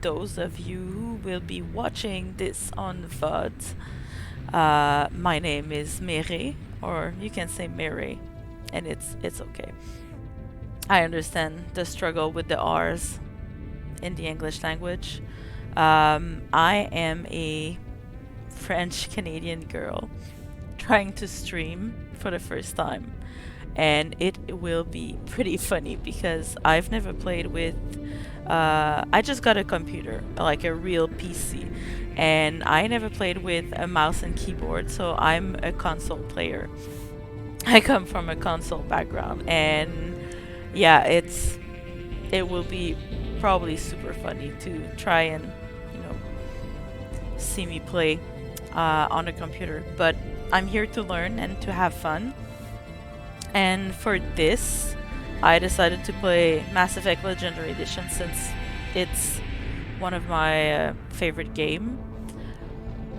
those of you who will be watching this on VOD, my name is Mere, or you can say Mere, and it's okay. I understand the struggle with the R's in the English language. I am a French Canadian girl trying to stream for the first time, and it will be pretty funny because I've never played with. I just got a computer, like a real PC, and I never played with a mouse and keyboard, so I'm a console player. I come from a console background, and yeah, it will be probably super funny to try and you know see me play on a computer. But I'm here to learn and to have fun. And for this, I decided to play Mass Effect Legendary Edition since it's one of my favorite game.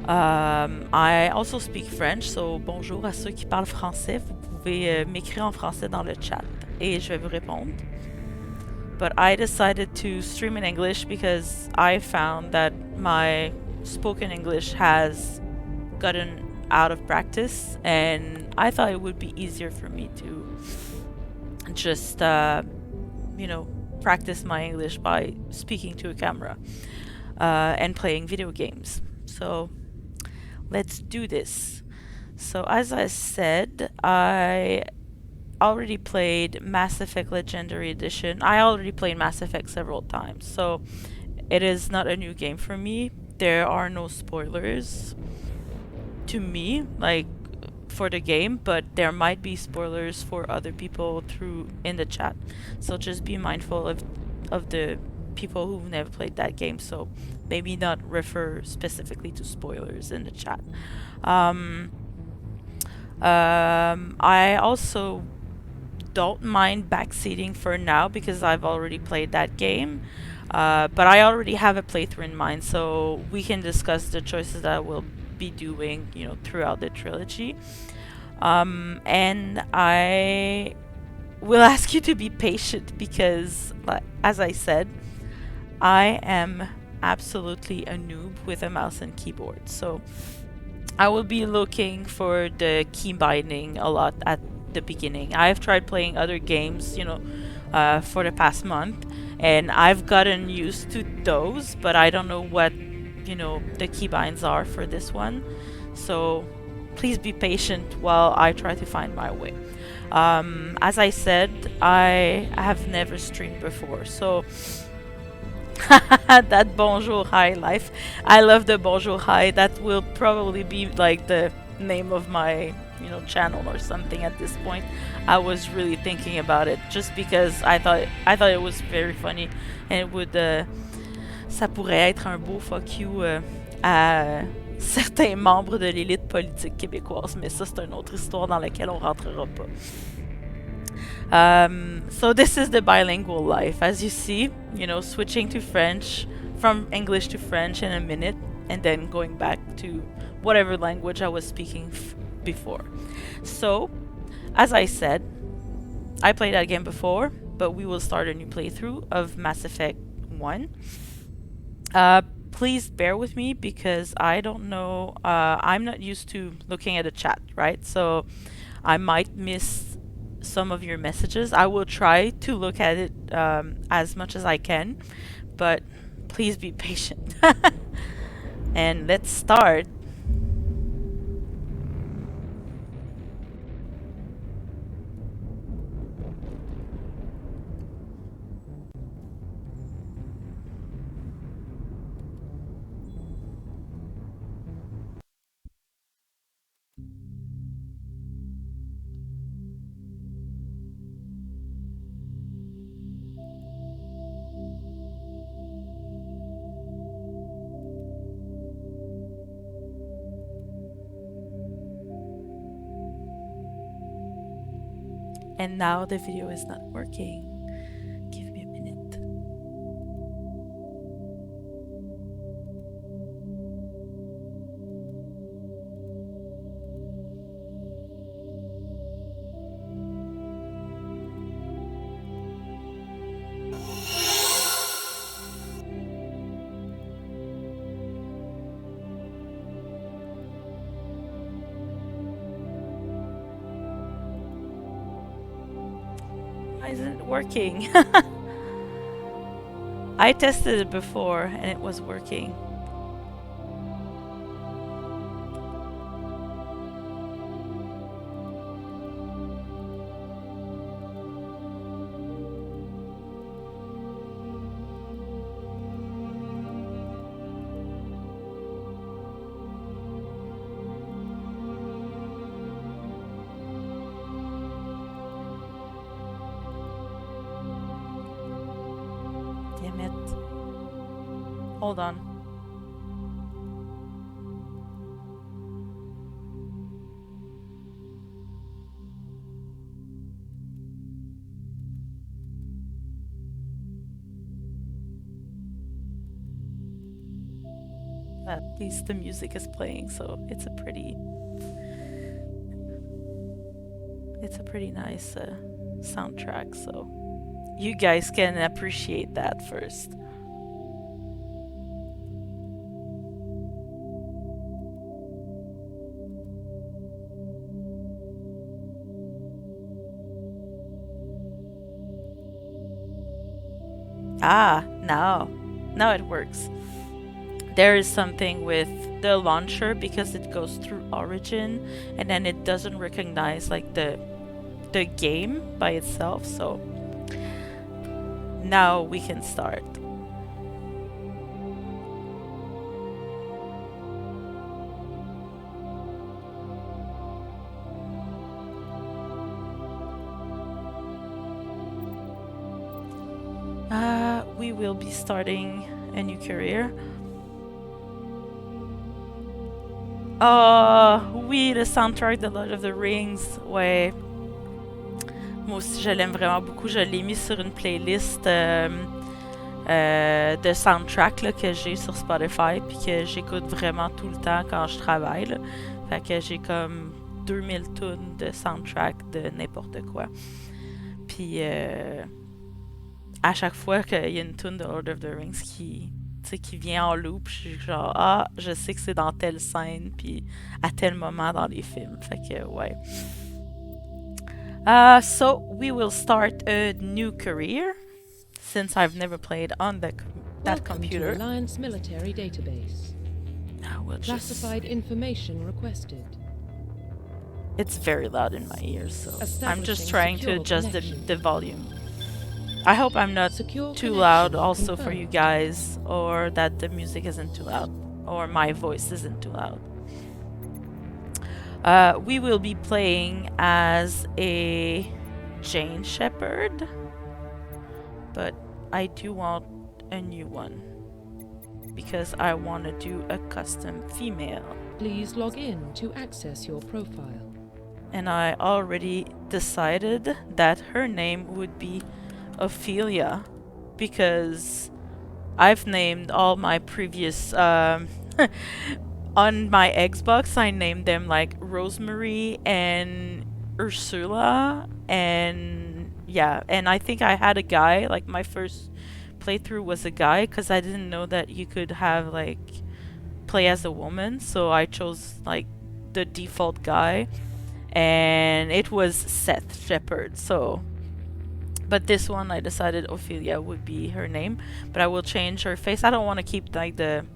I also speak French, so bonjour à ceux qui parlent français. Vous pouvez m'écrire en français dans le chat et je vais vous répondre. But I decided to stream in English because I found that my spoken English has gotten out of practice, and I thought it would be easier for me to just, practice my English by speaking to a camera and playing video games. So let's do this. So as I said, I already played Mass Effect Legendary Edition. I already played Mass Effect several times, so it is not a new game for me. There are no spoilers to me, like for the game, but there might be spoilers for other people through in the chat. So just be mindful of the people who've never played that game. So maybe not refer specifically to spoilers in the chat. I also don't mind backseating for now because I've already played that game. But I already have a playthrough in mind, so we can discuss the choices that I will be doing, throughout the trilogy. And I will ask you to be patient because, as I said, I am absolutely a noob with a mouse and keyboard. So I will be looking for the key binding a lot at the beginning. I've tried playing other games, for the past month, and I've gotten used to those, but I don't know what, the keybinds are for this one. So please be patient while I try to find my way. As I said, I have never streamed before, so that bonjour hi life. I love the bonjour hi. That will probably be like the name of my channel or something at this point. I was really thinking about it just because I thought it was very funny, and it would ça pourrait être un beau fuck you à certains membres de l'élite politique québécoise, mais ça c'est une autre histoire dans laquelle on rentrera pas. So this is the bilingual life, as you see, switching to French, from English to French in a minute, and then going back to whatever language I was speaking before. So, as I said, I played that game before, but we will start a new playthrough of Mass Effect 1. Please bear with me because I don't know, I'm not used to looking at a chat, right? So I might miss some of your messages. I will try to look at it as much as I can, but please be patient. And let's start. And now the video is not working. Give me a minute. Why isn't it working? I tested it before and it was working. Damn it. Hold on. At least the music is playing, so it's a pretty nice soundtrack, so you guys can appreciate that first. Ah, now it works. There is something with the launcher because it goes through Origin and then it doesn't recognize like the game by itself, so now we can start. We will be starting a new career. Oui, le soundtrack de Lord of the Rings, ouais. Moi aussi, je l'aime vraiment beaucoup. Je l'ai mis sur une playlist de soundtrack là, que j'ai sur Spotify, puis que j'écoute vraiment tout le temps quand je travaille. Là. Fait que j'ai comme 2000 tunes de soundtrack de n'importe quoi. Puis à chaque fois qu'il y a une tune de Lord of the Rings qui vient en loop, je suis genre, ah, je sais que c'est dans telle scène, puis à tel moment dans les films. Fait que, ouais. So, we will start a new career, since I've never played on that computer. To Alliance military database. We'll Classified information requested. It's very loud in my ears, so I'm just Establishing trying to secure adjust connection. the volume. I hope I'm not Secure too loud connection also for you confirmed. guys, or that the music isn't too loud, or my voice isn't too loud. We will be playing as a Jane Shepard, but I do want a new one because I want to do a custom female. Please log in to access your profile. And I already decided that her name would be Ophelia because I've named all my previous on my Xbox I named them like Rosemary and Ursula, and yeah, and I think I had a guy, like my first playthrough was a guy because I didn't know that you could have like play as a woman, so I chose like the default guy and it was Seth Shepard, so but this one I decided Ophelia would be her name, but I will change her face. I don't want to keep like the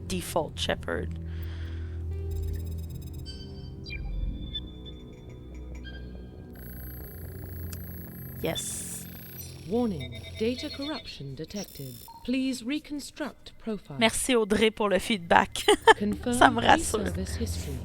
default Shepard. Yes. Warning, data corruption detected. Please reconstruct profile. Merci Audrey pour le feedback. Confirm Ça me rassure. service history.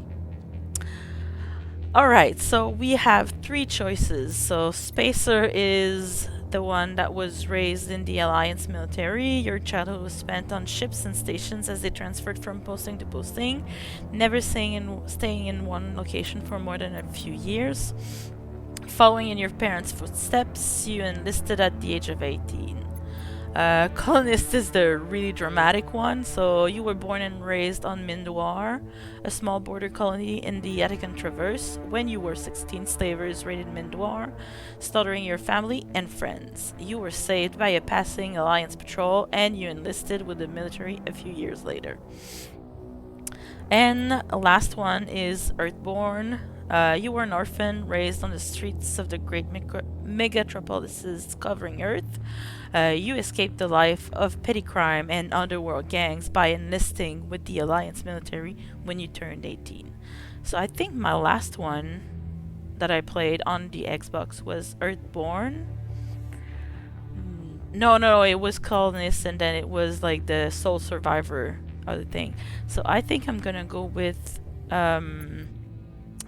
Alright, so we have three choices. So Spacer is the one that was raised in the Alliance military. Your childhood was spent on ships and stations as they transferred from posting to posting, never staying in one location for more than a few years. Following in your parents' footsteps, you enlisted at the age of 18. Colonist is the really dramatic one. So you were born and raised on Mindoir, a small border colony in the Attican Traverse. When you were 16, slavers raided Mindoir, slaughtering your family and friends. You were saved by a passing Alliance patrol, and you enlisted with the military a few years later. And last one is Earthborn. You were an orphan raised on the streets of the great megatropolises covering Earth. You escaped the life of petty crime and underworld gangs by enlisting with the Alliance military when you turned 18. So I think my last one that I played on the Xbox was Earthborn. No, it was Colonist, and then it was like the Soul Survivor other thing. So I think I'm gonna go with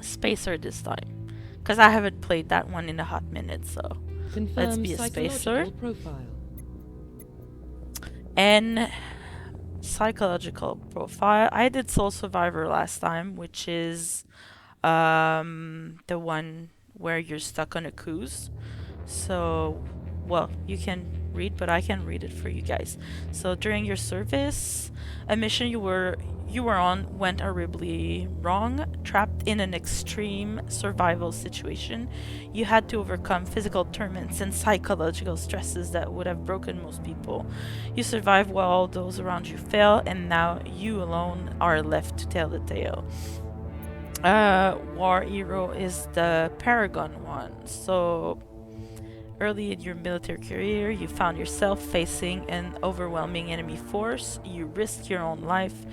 Spacer this time, because I haven't played that one in a hot minute. So let's Confirm be a Spacer. psychological profile. And psychological profile. I did Soul Survivor last time, which is the one where you're stuck on a cruise. So, well, you can read, but I can read it for you guys. So during your service, a mission you were on went horribly wrong. Trapped in an extreme survival situation, you had to overcome physical torments and psychological stresses that would have broken most people. You survived while all those around you fell, and now you alone are left to tell the tale. War Hero is the Paragon one. So early in your military career, you found yourself facing an overwhelming enemy force. You risked your own life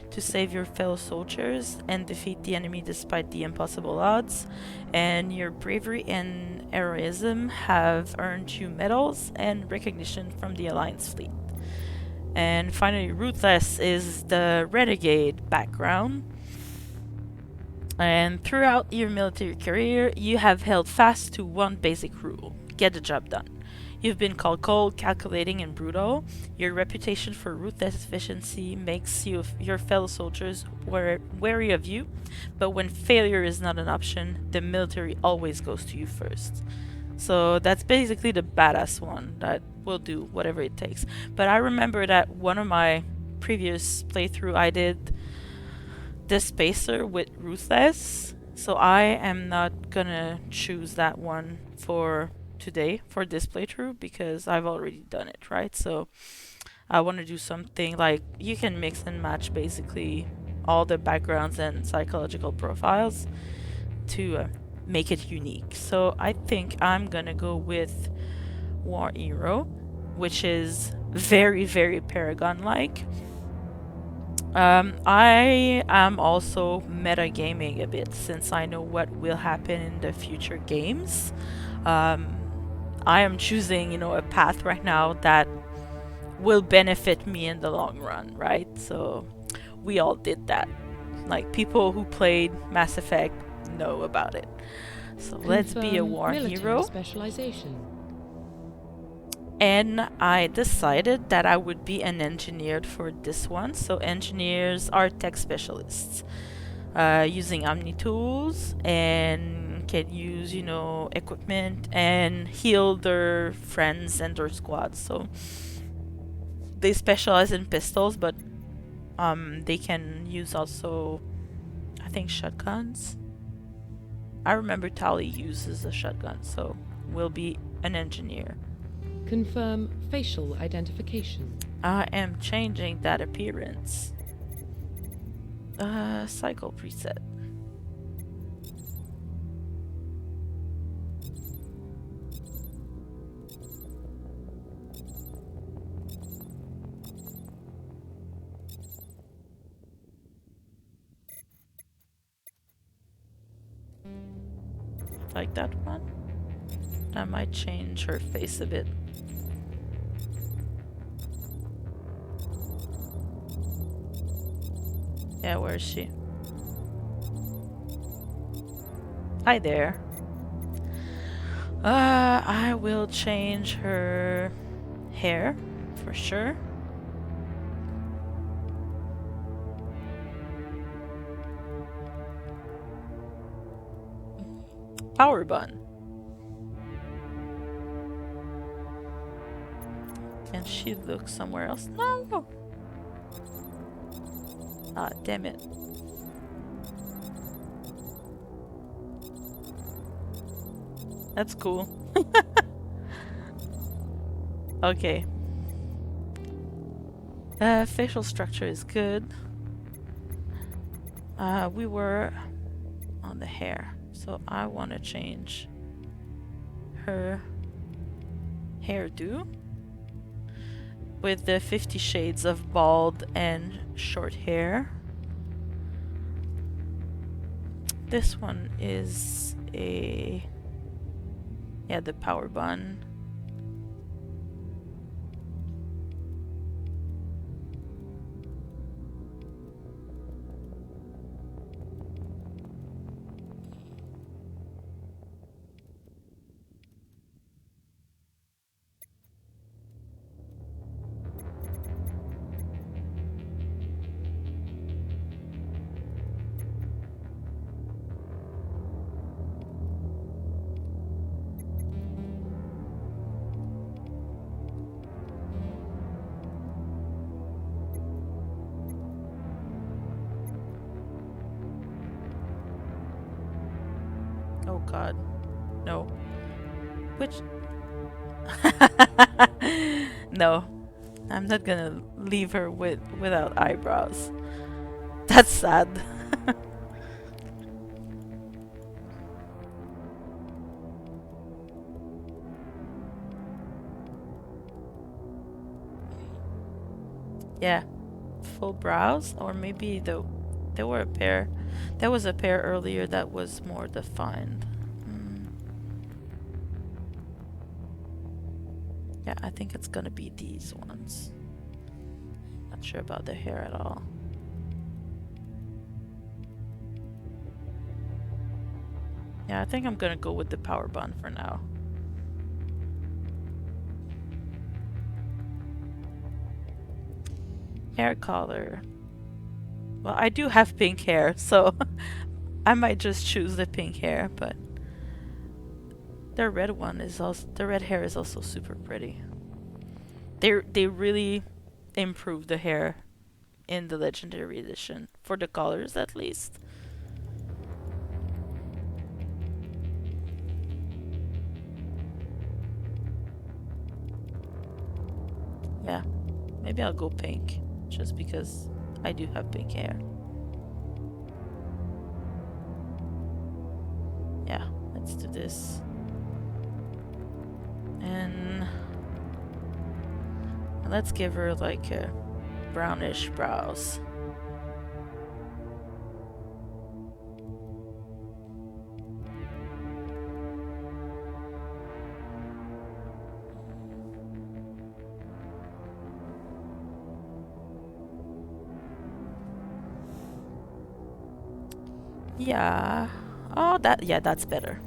to save your fellow soldiers and defeat the enemy despite the impossible odds. And your bravery and heroism have earned you medals and recognition from the Alliance fleet. And finally, Ruthless is the Renegade background. And throughout your military career, you have held fast to one basic rule: get the job done. You've been called cold, calculating, and brutal. Your reputation for ruthless efficiency makes your fellow soldiers wary of you, but when failure is not an option, the military always goes to you first. So that's basically the badass one that will do whatever it takes. But I remember that one of my previous playthrough I did the Spacer with Ruthless, so I am not gonna choose that one for today for this playthrough because I've already done it, right? So I want to do something like you can mix and match basically all the backgrounds and psychological profiles to make it unique. So I think I'm gonna go with War Hero, which is very, very Paragon-like. I am also metagaming a bit since I know what will happen in the future games. I am choosing, a path right now that will benefit me in the long run, right? So we all did that. Like people who played Mass Effect know about it. So let's be a war hero. Specialization. And I decided that I would be an engineer for this one. So engineers are tech specialists, using Omni tools and can use, equipment and heal their friends and their squads. So they specialize in pistols, but they can use also, I think, shotguns. I remember Tali uses a shotgun, so we'll be an engineer. Confirm facial identification. I am changing that appearance. Cycle preset. Like that one? I might change her face a bit. Yeah, where is she? Hi there. I will change her hair for sure. Power bun. Can she look somewhere else? No! Ah, damn it. That's cool. Okay. Facial structure is good. We were on the hair. So I want to change her hairdo with the 50 shades of bald and short hair. This one is the power bun. Oh god. No. Which... No. I'm not gonna leave her without eyebrows. That's sad. Yeah. Full brows, or maybe there were a pair. There was a pair earlier that was more defined. Yeah, I think it's gonna be these ones. Not sure about the hair at all. Yeah, I think I'm gonna go with the power bun for now. Hair color. Well, I do have pink hair, so I might just choose the pink hair, but the red hair is also super pretty. They really improved the hair in the Legendary Edition, for the colors at least. Yeah, maybe I'll go pink, just because I do have pink hair. Yeah, let's do this. And let's give her like a brownish brows. Yeah. Oh, that's better.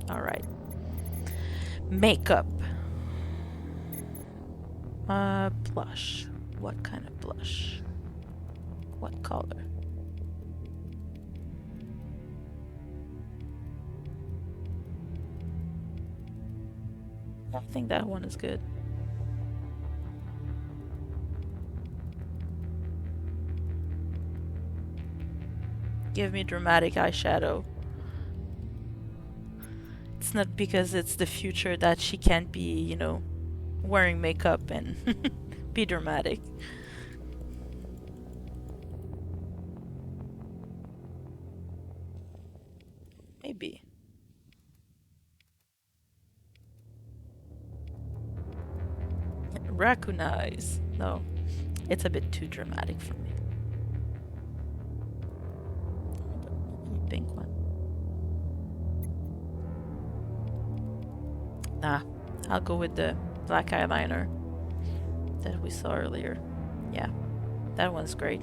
All right. Makeup. Blush. What kind of blush? What color? I think that one is good. Give me dramatic eyeshadow. It's not because it's the future that she can't be, wearing makeup and be dramatic. Maybe. Raccoon eyes. No, it's a bit too dramatic for me. Pink one. Nah, I'll go with the black eyeliner that we saw earlier. Yeah, that one's great.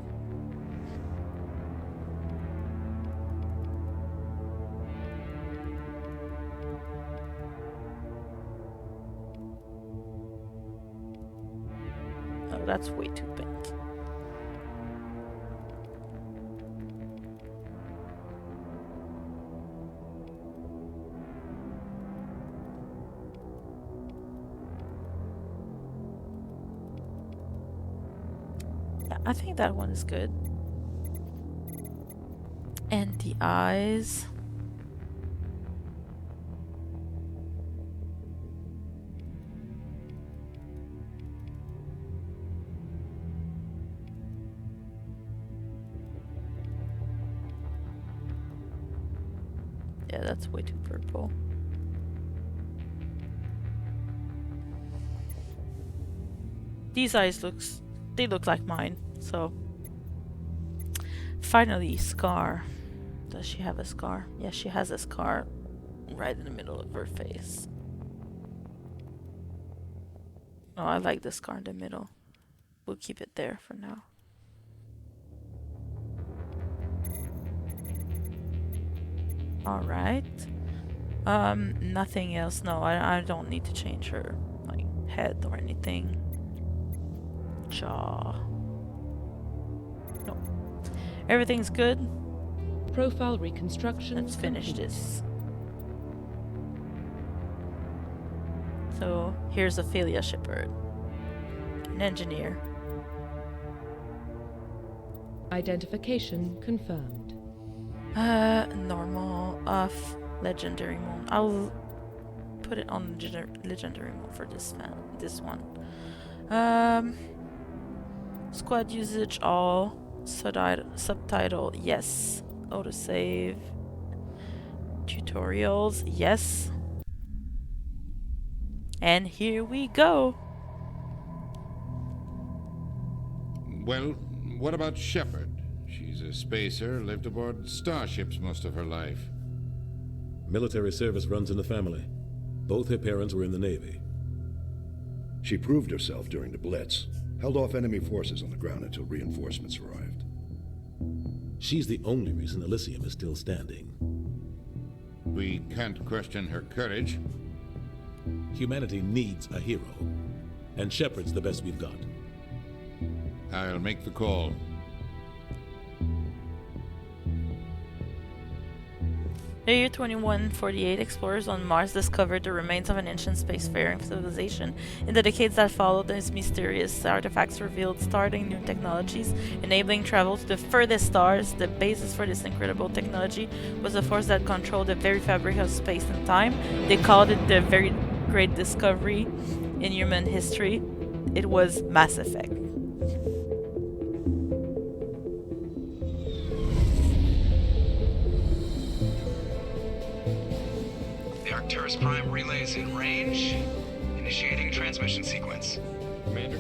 Oh, that's way too pink. Yeah, I think that one is good. And the eyes. Yeah, that's way too purple. These eyes they look like mine, so. Finally, scar. Does she have a scar? Yes, she has a scar right in the middle of her face. Oh, I like the scar in the middle. We'll keep it there for now. Alright. Nothing else. No, I don't need to change her, like, head or anything. Jaw. No. Everything's good. Profile reconstruction. Let's finish this. So, here's Ophelia Shepard. An engineer. Identification confirmed. Normal off legendary mode. I'll put it on legendary mode for this one. Squad usage all. Subtitle yes. Autosave. Tutorials yes. And here we go. Well, what about Shepard? She's a spacer, lived aboard starships most of her life. Military service runs in the family. Both her parents were in the Navy. She proved herself during the Blitz, held off enemy forces on the ground until reinforcements arrived. She's the only reason Elysium is still standing. We can't question her courage. Humanity needs a hero, and Shepard's the best we've got. I'll make the call. The year 2148, explorers on Mars discovered the remains of an ancient spacefaring civilization. In the decades that followed, these mysterious artifacts revealed startling new technologies, enabling travel to the furthest stars. The basis for this incredible technology was a force that controlled the very fabric of space and time. They called it the very great discovery in human history. It was Mass Effect. Arcturus Prime relays in range. Initiating transmission sequence. Commander.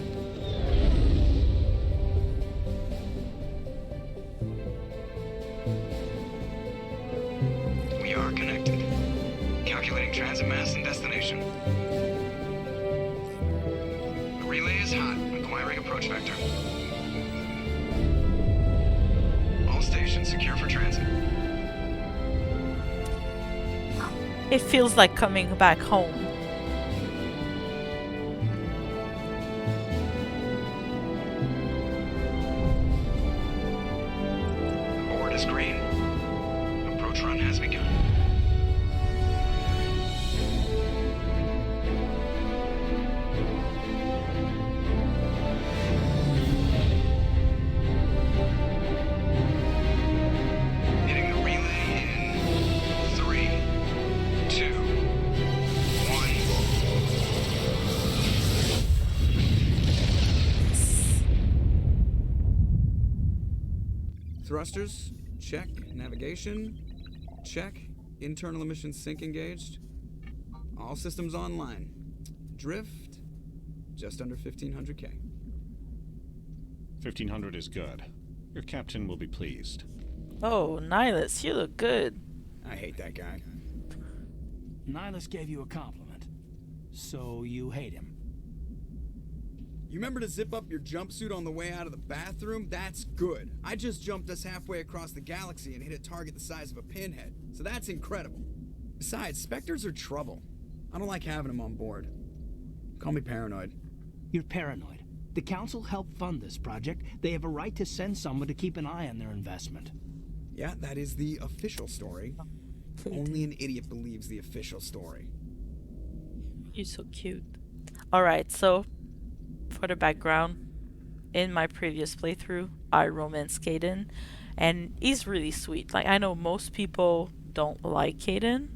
We are connected. Calculating transit mass and destination. The relay is hot. Acquiring approach vector. All stations secure for transit. It feels like coming back home. Board is green. Approach run has begun. Hitting the relay in 3, 2, 1. Thrusters, check. Navigation, check. Internal emission sync engaged. All systems online. Drift, just under 1500K. 1500 is good. Your captain will be pleased. Oh, Nihilus, you look good. I hate that guy. Nihilus gave you a compliment, so you hate him. You remember to zip up your jumpsuit on the way out of the bathroom? That's good. I just jumped us halfway across the galaxy and hit a target the size of a pinhead, so that's incredible. Besides, Spectres are trouble. I don't like having them on board. Call me paranoid. You're paranoid. The Council helped fund this project. They have a right to send someone to keep an eye on their investment. Yeah, that is the official story. Only an idiot believes the official story. You're so cute. Alright, so for the background, in my previous playthrough, I romanced Caden, and he's really sweet. Like, I know most people don't like Caden,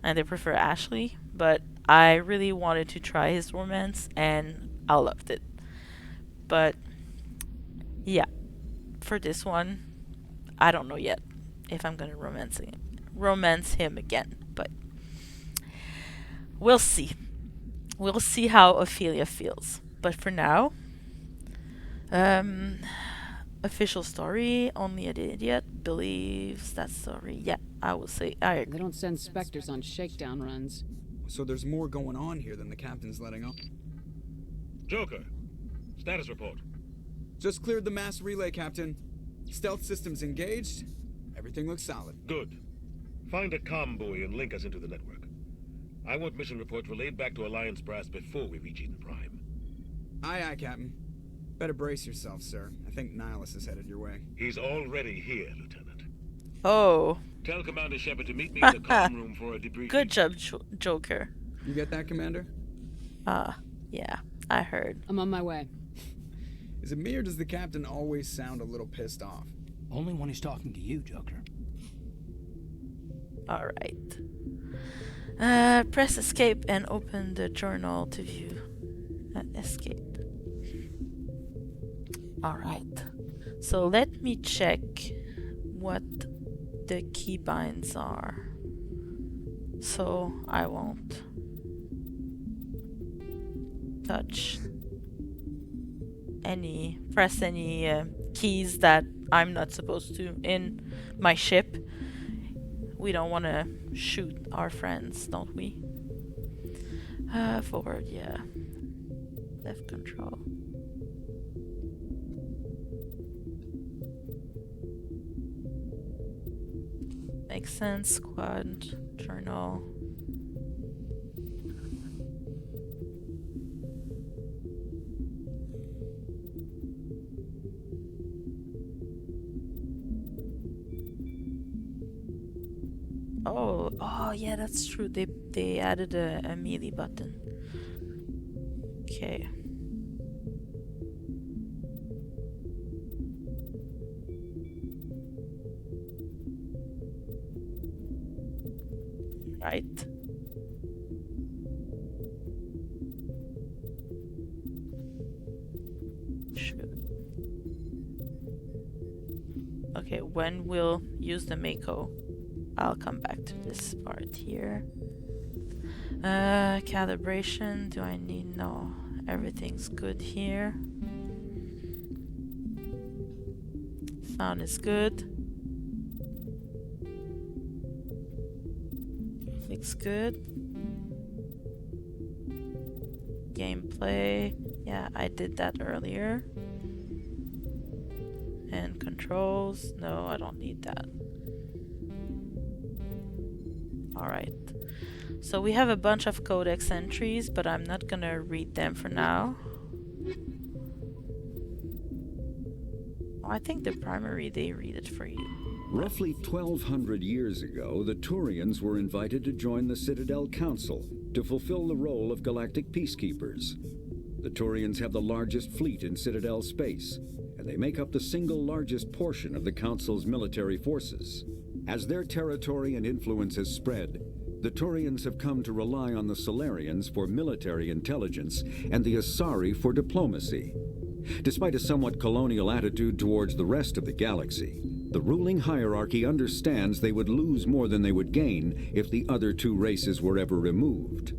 and they prefer Ashley, but I really wanted to try his romance, and I loved it. But, yeah, for this one, I don't know yet if I'm gonna romance him again, but we'll see. We'll see how Ophelia feels. But for now, official story, only an idiot believes that story. Yeah, I will say I agree. They don't send specters on shakedown runs. So there's more going on here than the captain's letting on. Joker, status report. Just cleared the mass relay, Captain. Stealth systems engaged. Everything looks solid. Good. Find a comm buoy and link us into the network. I want mission reports relayed back to Alliance Brass before we reach Eden Prime. Aye, aye, Captain. Better brace yourself, sir. I think Nihilus is headed your way. He's already here, Lieutenant. Oh. Tell Commander Shepard to meet me in the comm room for a debriefing. Good job, Joker. You get that, Commander? Yeah, I heard. I'm on my way. Is it me or does the captain always sound a little pissed off? Only when he's talking to you, Joker. Alright. Press escape and open the journal to view. Escape. Alright. So let me check what the keybinds are. So I won't press any keys that I'm not supposed to in my ship. We don't want to shoot our friends, don't we? Forward, yeah. Left control. Makes sense. Squad, journal. Oh yeah, that's true. They added a melee button. Okay. Right. Shoot. Okay, when we'll use the Mako, I'll come back to this part here. Calibration, do I need? No, everything's good here. Sound is good. Looks good. Gameplay, yeah, I did that earlier. And controls, no, I don't need that. Alright, so we have a bunch of codex entries, but I'm not gonna read them for now. Oh, I think the primary, they read it for you. Roughly 1,200 years ago, the Turians were invited to join the Citadel Council to fulfill the role of galactic peacekeepers. The Turians have the largest fleet in Citadel space, and they make up the single largest portion of the Council's military forces. As their territory and influence has spread, the Turians have come to rely on the Solarians for military intelligence and the Asari for diplomacy. Despite a somewhat colonial attitude towards the rest of the galaxy, the ruling hierarchy understands they would lose more than they would gain if the other two races were ever removed.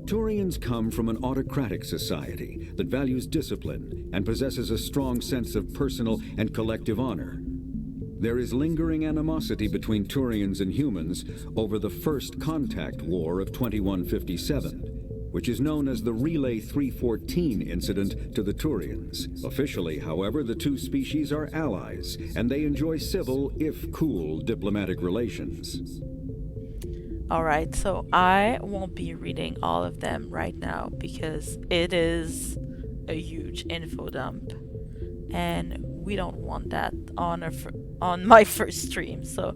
Turians come from an autocratic society that values discipline and possesses a strong sense of personal and collective honor. There is lingering animosity between Turians and humans over the First Contact War of 2157, which is known as the Relay 314 incident to the Turians. Officially, however, the two species are allies, and they enjoy civil, if cool, diplomatic relations. Alright, so I won't be reading all of them right now because it is a huge info dump. And we don't want that on my first stream, so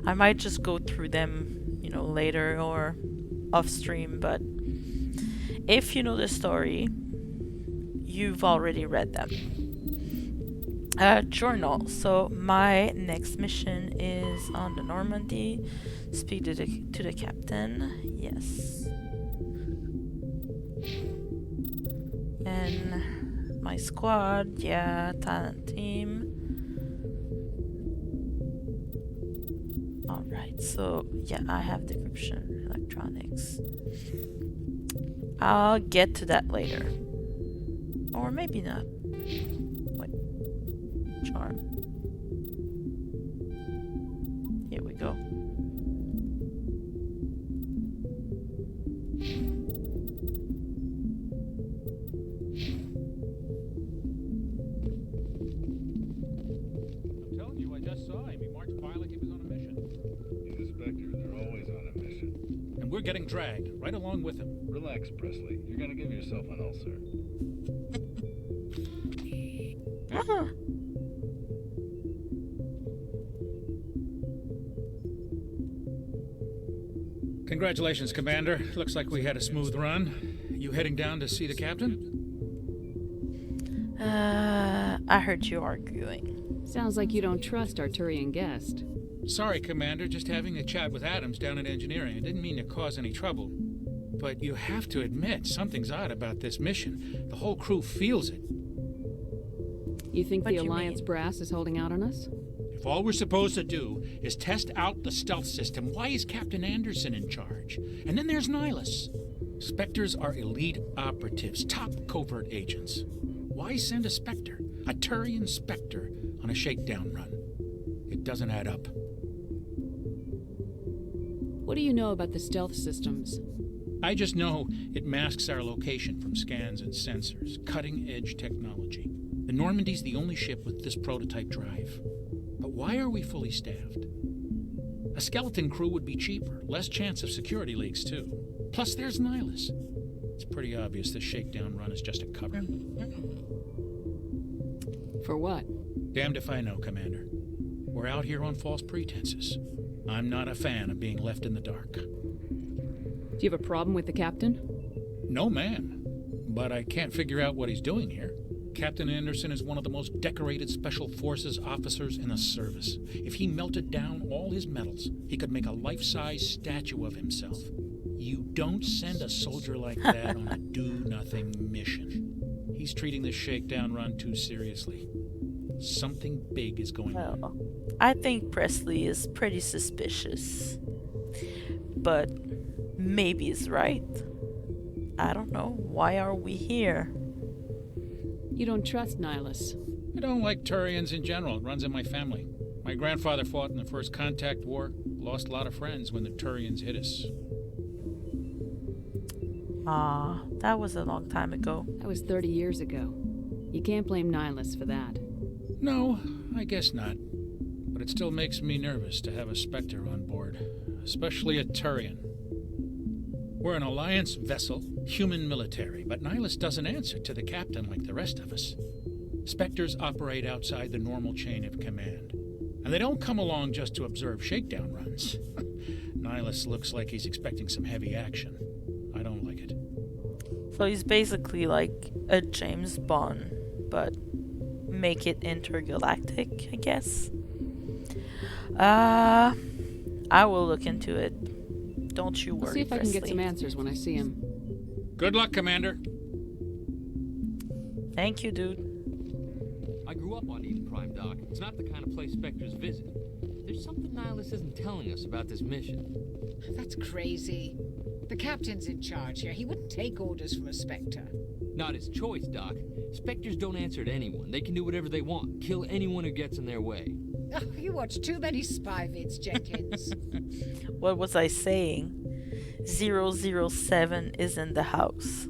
I might just go through them, you know, later or off stream, but if you know the story, you've already read them. Journal. So my next mission is on the Normandy. Speak to the captain. Yes. And my squad. Yeah, talent team. All right. So, yeah, I have decryption electronics. I'll get to that later. Or maybe not. Wait. Charm. Here we go. I'm telling you, I just saw him. He marched by like he was on a mission. He's a Spectre. They're always on a mission. And we're getting dragged, right along with him. Relax, Presley. You're gonna give yourself an ulcer. Congratulations, Commander. Looks like we had a smooth run. You heading down to see the captain? I heard you arguing. Sounds like you don't trust our Turian guest. Sorry, Commander. Just having a chat with Adams down at engineering. I didn't mean to cause any trouble. But you have to admit, something's odd about this mission. The whole crew feels it. You think the Alliance brass is holding out on us? If all we're supposed to do is test out the stealth system, why is Captain Anderson in charge? And then there's Nihilus. Spectres are elite operatives, top covert agents. Why send a Spectre, a Turian Spectre, on a shakedown run? It doesn't add up. What do you know about the stealth systems? I just know it masks our location from scans and sensors. Cutting-edge technology. The Normandy's the only ship with this prototype drive. But why are we fully staffed? A skeleton crew would be cheaper, less chance of security leaks too. Plus there's Nihilus. It's pretty obvious this shakedown run is just a cover. For what? Damned if I know, Commander. We're out here on false pretenses. I'm not a fan of being left in the dark. Do you have a problem with the captain? No, ma'am. But I can't figure out what he's doing here. Captain Anderson is one of the most decorated Special Forces officers in the service. If he melted down all his medals, he could make a life-size statue of himself. You don't send a soldier like that on a do-nothing mission. He's treating this shakedown run too seriously. Something big is going on. I think Presley is pretty suspicious. But maybe he's right. I don't know. Why are we here? You don't trust Nihilus. I don't like Turians in general. It runs in my family. My grandfather fought in the First Contact War. Lost a lot of friends when the Turians hit us. That was a long time ago. That was 30 years ago. You can't blame Nihilus for that. No, I guess not. But it still makes me nervous to have a Spectre on board. Especially a Turian. We're an Alliance vessel, human military, but Nihilus doesn't answer to the captain like the rest of us. Spectres operate outside the normal chain of command. And they don't come along just to observe shakedown runs. Nihilus looks like he's expecting some heavy action. I don't like it. So he's basically like a James Bond, but make it intergalactic, I guess. I will look into it. Don't you worry, I'll see if I can get some answers when I see him. Good luck, Commander. Thank you, dude. I grew up on Eden Prime, Doc. It's not the kind of place Spectres visit. There's something Nihilus isn't telling us about this mission. That's crazy. The captain's in charge here. He wouldn't take orders from a Spectre. Not his choice, Doc. Spectres don't answer to anyone. They can do whatever they want. Kill anyone who gets in their way. Oh, you watch too many spy vids, Jenkins. What was I saying? 007 is in the house.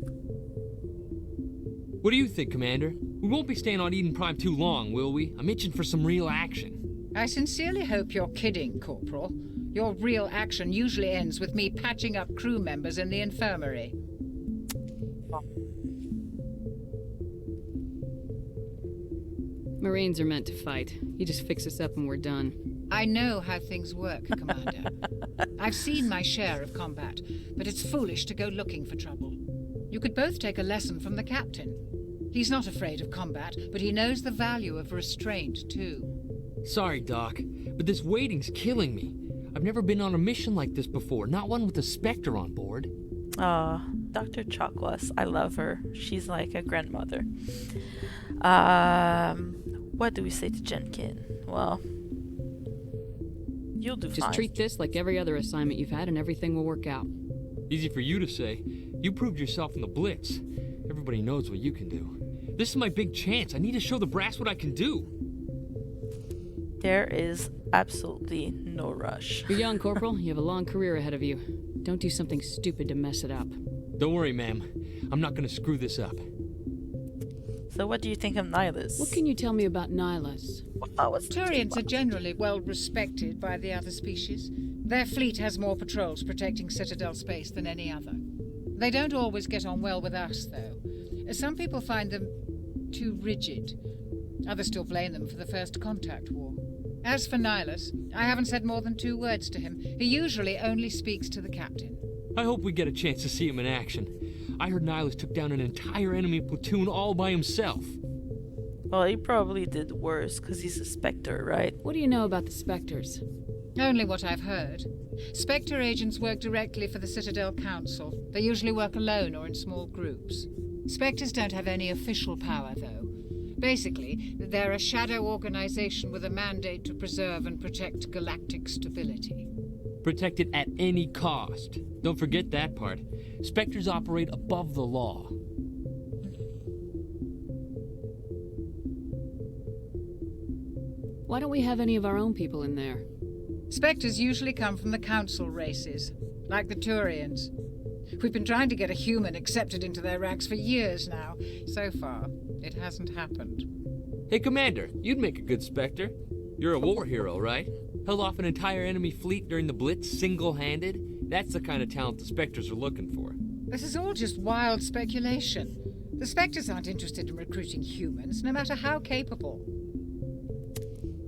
What do you think, Commander? We won't be staying on Eden Prime too long, will we? I'm itching for some real action. I sincerely hope you're kidding, Corporal. Your real action usually ends with me patching up crew members in the infirmary. Marines are meant to fight. You just fix us up and we're done. I know how things work, Commander. I've seen my share of combat, but it's foolish to go looking for trouble. You could both take a lesson from the captain. He's not afraid of combat, but he knows the value of restraint, too. Sorry, Doc, but this waiting's killing me. I've never been on a mission like this before, not one with a Spectre on board. Dr. Chokwas, I love her. She's like a grandmother. What do we say to Jenkin? Well, You'll do Just fine. treat this like every other assignment you've had and everything will work out. Easy for you to say. You proved yourself in the Blitz. Everybody knows what you can do. This is my big chance. I need to show the brass what I can do. There is absolutely no rush. You're young, Corporal. You have a long career ahead of you. Don't do something stupid to mess it up. Don't worry, ma'am. I'm not gonna screw this up. So what do you think of Nihilus? What can you tell me about Nihilus? Turians are generally well respected by the other species. Their fleet has more patrols protecting Citadel space than any other. They don't always get on well with us, though. Some people find them too rigid. Others still blame them for the First Contact War. As for Nihilus, I haven't said more than 2 words to him. He usually only speaks to the captain. I hope we get a chance to see him in action. I heard Nihilus took down an entire enemy platoon all by himself. Well, he probably did worse, because he's a Spectre, right? What do you know about the Spectres? Only what I've heard. Spectre agents work directly for the Citadel Council. They usually work alone or in small groups. Spectres don't have any official power, though. Basically, they're a shadow organization with a mandate to preserve and protect galactic stability. Protect it at any cost. Don't forget that part. Spectres operate above the law. Why don't we have any of our own people in there? Spectres usually come from the Council races, like the Turians. We've been trying to get a human accepted into their ranks for years now. So far, it hasn't happened. Hey, Commander, you'd make a good Spectre. You're a war hero, right? Held off an entire enemy fleet during the Blitz single-handed? That's the kind of talent the Spectres are looking for. This is all just wild speculation. The Spectres aren't interested in recruiting humans, no matter how capable.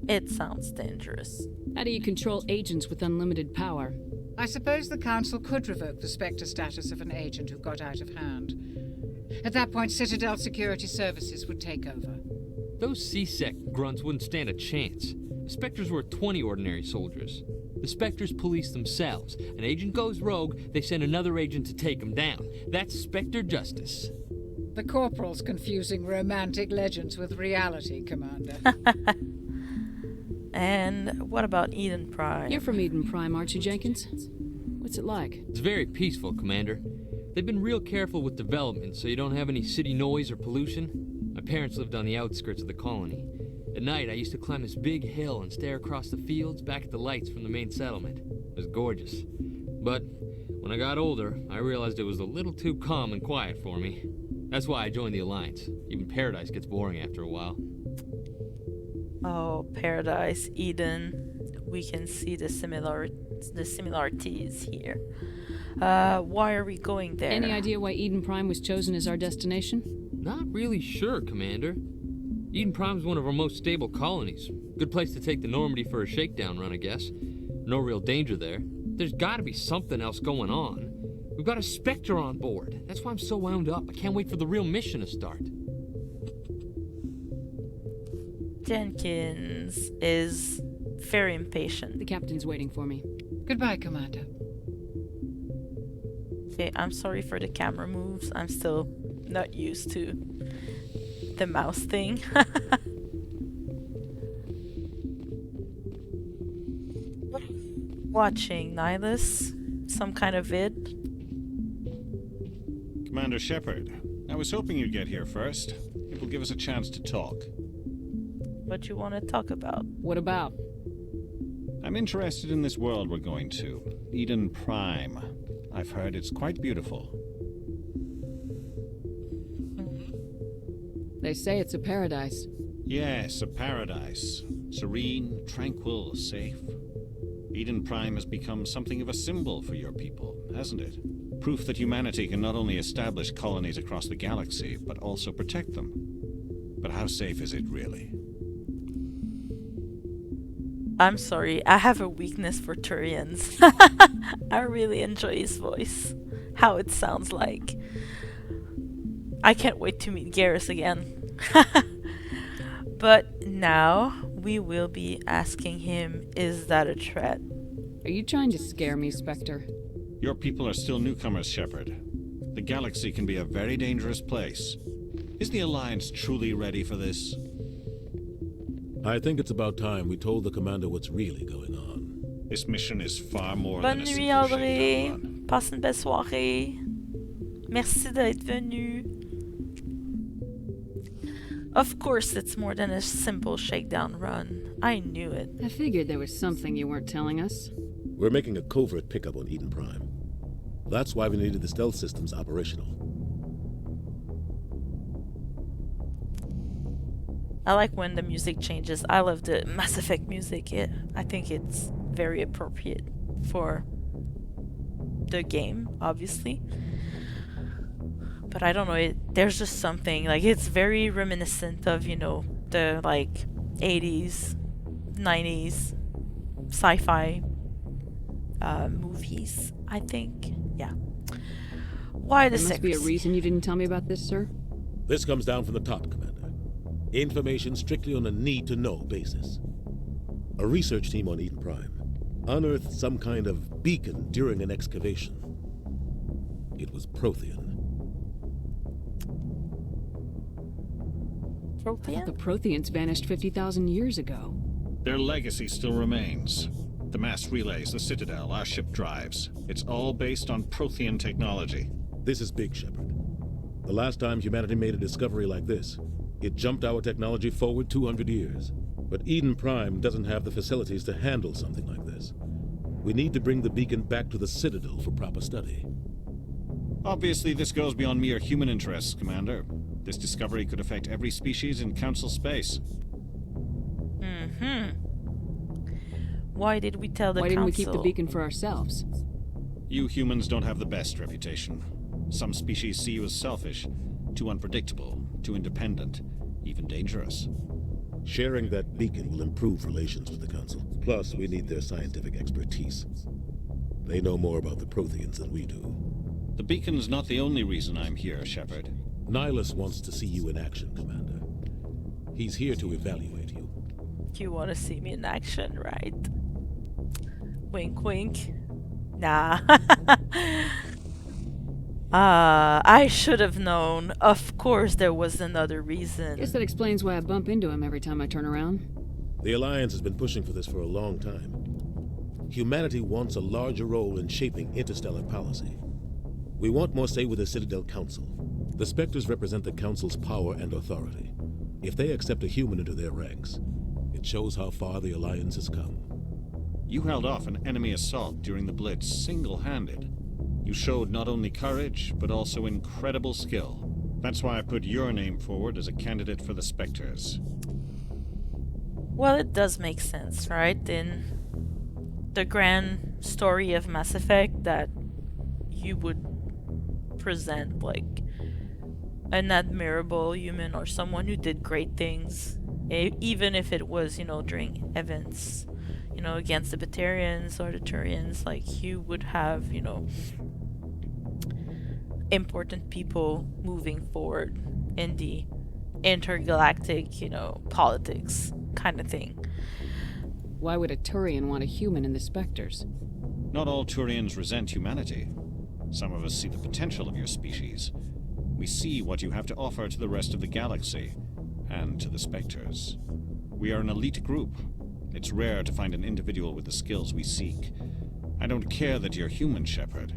It sounds dangerous. How do you control agents with unlimited power? I suppose the Council could revoke the Spectre status of an agent who got out of hand. At that point, Citadel Security Services would take over. Those C-Sec grunts wouldn't stand a chance. The Spectres were 20 ordinary soldiers. The Spectres police themselves. An agent goes rogue, they send another agent to take him down. That's Spectre justice. The Corporal's confusing romantic legends with reality, Commander. And what about Eden Prime? You're from Eden Prime, aren't you, Jenkins? What's it like? It's very peaceful, Commander. They've been real careful with development so you don't have any city noise or pollution. My parents lived on the outskirts of the colony. At night, I used to climb this big hill and stare across the fields back at the lights from the main settlement. It was gorgeous. But when I got older, I realized it was a little too calm and quiet for me. That's why I joined the Alliance. Even Paradise gets boring after a while. Oh, Paradise, Eden. We can see the similarities here. Why are we going there? Any idea why Eden Prime was chosen as our destination? Not really sure, Commander. Eden Prime's one of our most stable colonies. Good place to take the Normandy for a shakedown run, I guess. No real danger there. There's gotta be something else going on. We've got a Spectre on board. That's why I'm so wound up. I can't wait for the real mission to start. Jenkins is very impatient. The captain's waiting for me. Goodbye, Commander. Okay, I'm sorry for the camera moves. I'm still not used to the mouse thing. Watching Nihilus, some kind of vid. Commander Shepard, I was hoping you'd get here first. It will give us a chance to talk. What you want to talk about? What about? I'm interested in this world we're going to, Eden Prime. I've heard it's quite beautiful. They say it's a paradise. Yes, a paradise. Serene, tranquil, safe. Eden Prime has become something of a symbol for your people, hasn't it? Proof that humanity can not only establish colonies across the galaxy, but also protect them. But how safe is it really? I'm sorry, I have a weakness for Turians. I really enjoy his voice, how it sounds like. I can't wait to meet Garrus again. But now we will be asking him, is that a threat? Are you trying to scare me, Spectre? Your people are still newcomers, Shepard. The galaxy can be a very dangerous place. Is the Alliance truly ready for this? I think it's about time we told the commander what's really going on. This mission is far more Bonne than a nuit, simple André. shakedown run. Passe une belle soirée. Merci d'être venu. Of course, it's more than a simple shakedown run. I knew it. I figured there was something you weren't telling us. We're making a covert pickup on Eden Prime. That's why we needed the stealth systems operational. I like when the music changes. I love the Mass Effect music. I think it's very appropriate for the game, obviously. But I don't know, there's just something, like, it's very reminiscent of, you know, the, like, 80s, 90s sci-fi movies, I think. Yeah. Why the There must be a secrecy? reason you didn't tell me about this, sir. This comes down from the top, Commander. Information strictly on a need-to-know basis. A research team on Eden Prime unearthed some kind of beacon during an excavation. It was Prothean. I thought the Protheans vanished 50,000 years ago. Their legacy still remains. The mass relays, the Citadel, our ship drives. It's all based on Prothean technology. This is big, Shepard. The last time humanity made a discovery like this, it jumped our technology forward 200 years. But Eden Prime doesn't have the facilities to handle something like this. We need to bring the beacon back to the Citadel for proper study. Obviously, this goes beyond mere human interests, Commander. This discovery could affect every species in Council space. Why did we tell the Why council? didn't we keep the beacon for ourselves? You humans don't have the best reputation. Some species see you as selfish, too unpredictable, too independent, even dangerous. Sharing that beacon will improve relations with the Council. Plus, we need their scientific expertise. They know more about the Protheans than we do. The beacon's not the only reason I'm here, Shepard. Nihilus wants to see you in action, Commander. He's here to evaluate you. You want to see me in action, right? Wink, wink. Nah. I should have known. Of course there was another reason. Guess that explains why I bump into him every time I turn around. The Alliance has been pushing for this for a long time. Humanity wants a larger role in shaping interstellar policy. We want more say with the Citadel Council. The Spectres represent the Council's power and authority. If they accept a human into their ranks, it shows how far the Alliance has come. You held off an enemy assault during the Blitz single-handed. You showed not only courage, but also incredible skill. That's why I put your name forward as a candidate for the Spectres. Well, it does make sense, right? In the grand story of Mass Effect, that you would present, like, an admirable human or someone who did great things, even if it was, you know, during events, you know, against the Batarians or the Turians. Like, you would have, you know, important people moving forward in the intergalactic, you know, politics kind of thing. Why would a Turian want a human in the Spectres? Not all Turians resent humanity. Some of us see the potential of your species. We see what you have to offer to the rest of the galaxy, and to the Spectres. We are an elite group. It's rare to find an individual with the skills we seek. I don't care that you're human, Shepard.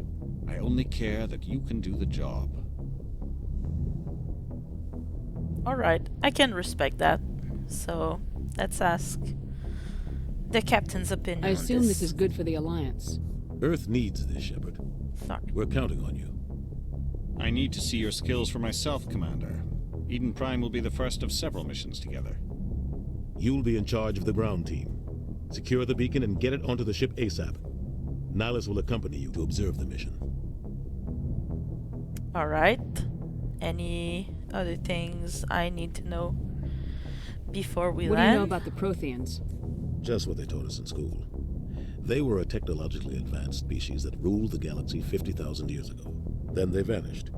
I only care that you can do the job. Alright, I can respect that. So, let's ask the captain's opinion. I on assume this is good for the Alliance. Earth needs this, Shepard. Sorry. We're counting on you. I need to see your skills for myself, Commander. Eden Prime will be the first of several missions together. You'll be in charge of the ground team. Secure the beacon and get it onto the ship ASAP. Nihilus will accompany you to observe the mission. Alright. Any other things I need to know before we What do land? you know about the Protheans? Just what they taught us in school. They were a technologically advanced species that ruled the galaxy 50,000 years ago. Then they vanished.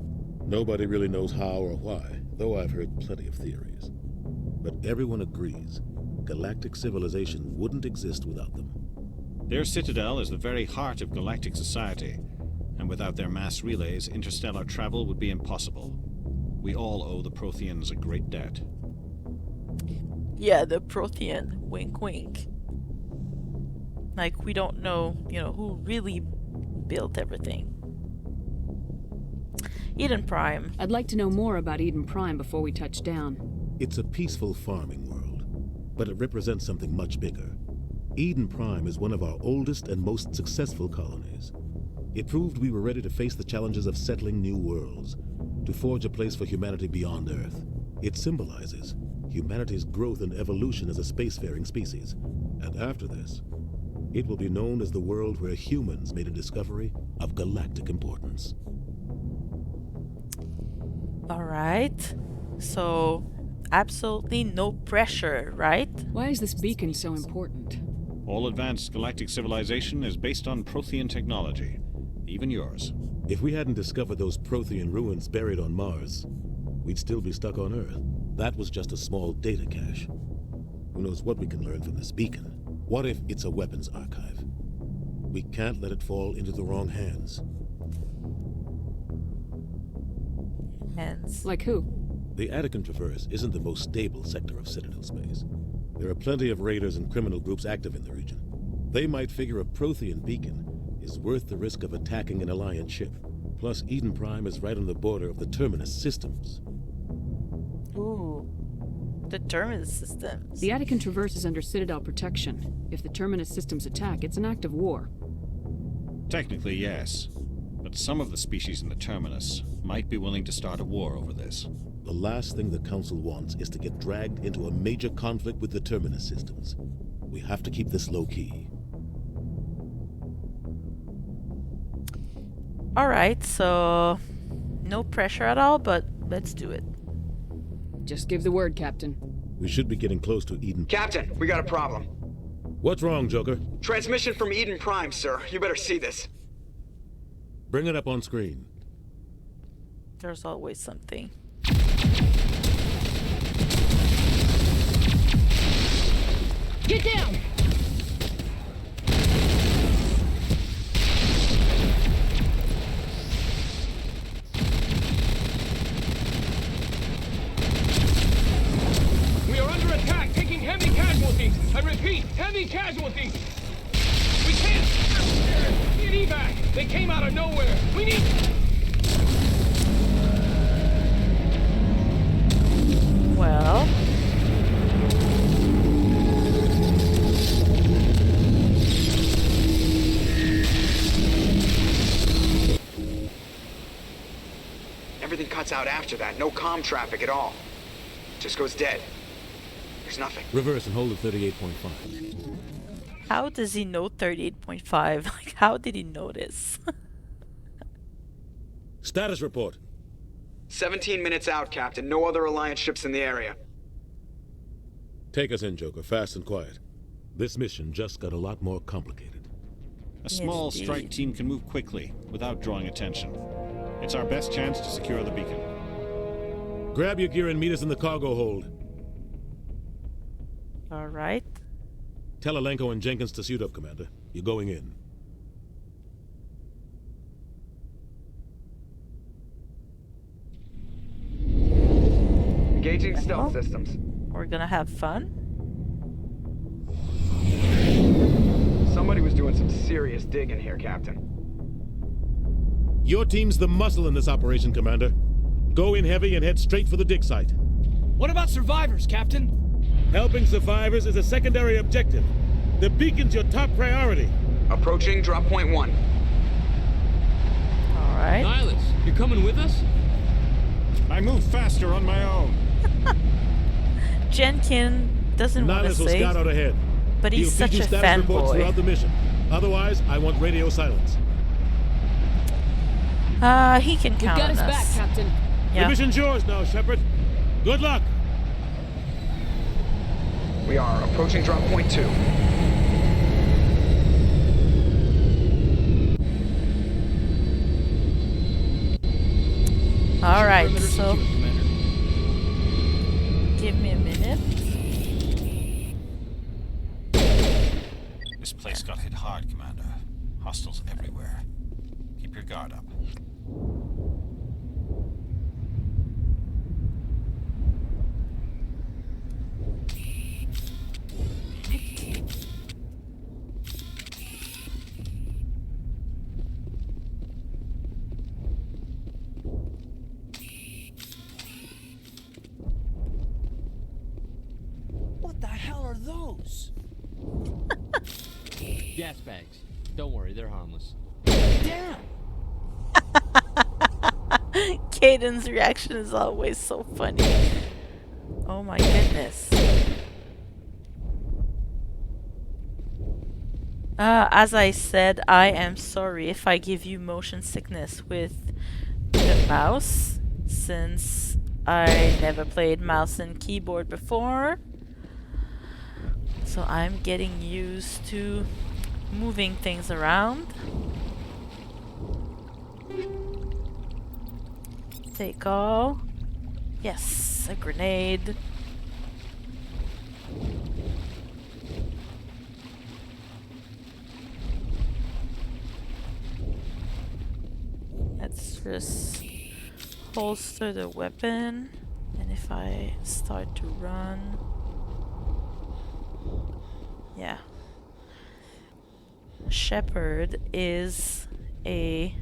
Nobody really knows how or why, though I've heard plenty of theories. But everyone agrees galactic civilization wouldn't exist without them. Their citadel is the very heart of galactic society, and without their mass relays, interstellar travel would be impossible. We all owe the Protheans a great debt. Yeah, the Prothean. Wink, wink. Like, we don't know, who really built everything. Eden Prime. I'd like to know more about Eden Prime before we touch down. It's a peaceful farming world, but it represents something much bigger. Eden Prime is one of our oldest and most successful colonies. It proved we were ready to face the challenges of settling new worlds, to forge a place for humanity beyond Earth. It symbolizes humanity's growth and evolution as a spacefaring species. And after this, it will be known as the world where humans made a discovery of galactic importance. Alright. So, absolutely no pressure, right? Why is this beacon so important? All advanced galactic civilization is based on Prothean technology. Even yours. If we hadn't discovered those Prothean ruins buried on Mars, we'd still be stuck on Earth. That was just a small data cache. Who knows what we can learn from this beacon? What if it's a weapons archive? We can't let it fall into the wrong hands. Hands. Like who? The Attican Traverse isn't the most stable sector of Citadel space. There are plenty of raiders and criminal groups active in the region. They might figure a Prothean beacon is worth the risk of attacking an Alliance ship. Plus, Eden Prime is right on the border of the Terminus systems. Ooh. The Terminus systems. The Attican Traverse is under Citadel protection. If the Terminus systems attack, it's an act of war. Technically, yes. But some of the species in the Terminus might be willing to start a war over this. The last thing the Council wants is to get dragged into a major conflict with the Terminus systems. We have to keep this low-key. Alright, so no pressure at all, but let's do it. Just give the word, Captain. We should be getting close to Eden. Captain, we got a problem. What's wrong, Joker? Transmission from Eden Prime, sir. You better see this. Bring it up on screen. There's always something. Get down! We are under attack, taking heavy casualties. I repeat, heavy casualties. We can't get evac. They came out of nowhere. We need. Well. Everything cuts out after that. No comm traffic at all. Just goes dead. There's nothing. Reverse and hold at 38.5. How does he know 38.5? Like, how did he know this? Status report. 17 minutes out, Captain. No other Alliance ships in the area. Take us in, Joker, fast and quiet. This mission just got a lot more complicated. A small strike team can move quickly, without drawing attention. It's our best chance to secure the beacon. Grab your gear and meet us in the cargo hold. Alright. Tell Alenko and Jenkins to suit up, Commander. You're going in. Engaging stealth systems. We're gonna have fun. Somebody was doing some serious digging here, Captain. Your team's the muscle in this operation, Commander. Go in heavy and head straight for the dig site. What about survivors, Captain? Helping survivors is a secondary objective. The beacon's your top priority. Approaching drop point 1. Alright. Nihilus, you're coming with us? I move faster on my own. Jenkin doesn't want to Nihilus will say, scout out ahead. but he's He'll such feed a you status reports fanboy. throughout the mission. Otherwise, I want radio silence. He can We've count got on his back, us. Captain. Yeah. The mission's yours now, Shepard. Good luck. We are approaching drop point 2. Alright, so give me a minute. This place got hit hard, Commander. Hostiles everywhere. Keep your guard up. those? Gas bags. Don't worry, they're harmless. Damn! Caden's reaction is always so funny. Oh my goodness. As I said, I am sorry if I give you motion sickness with the mouse, since I never played mouse and keyboard before. So I'm getting used to moving things around. Take all. Yes, a grenade. Let's just holster the weapon, and if I start to run, yeah. Shepard is a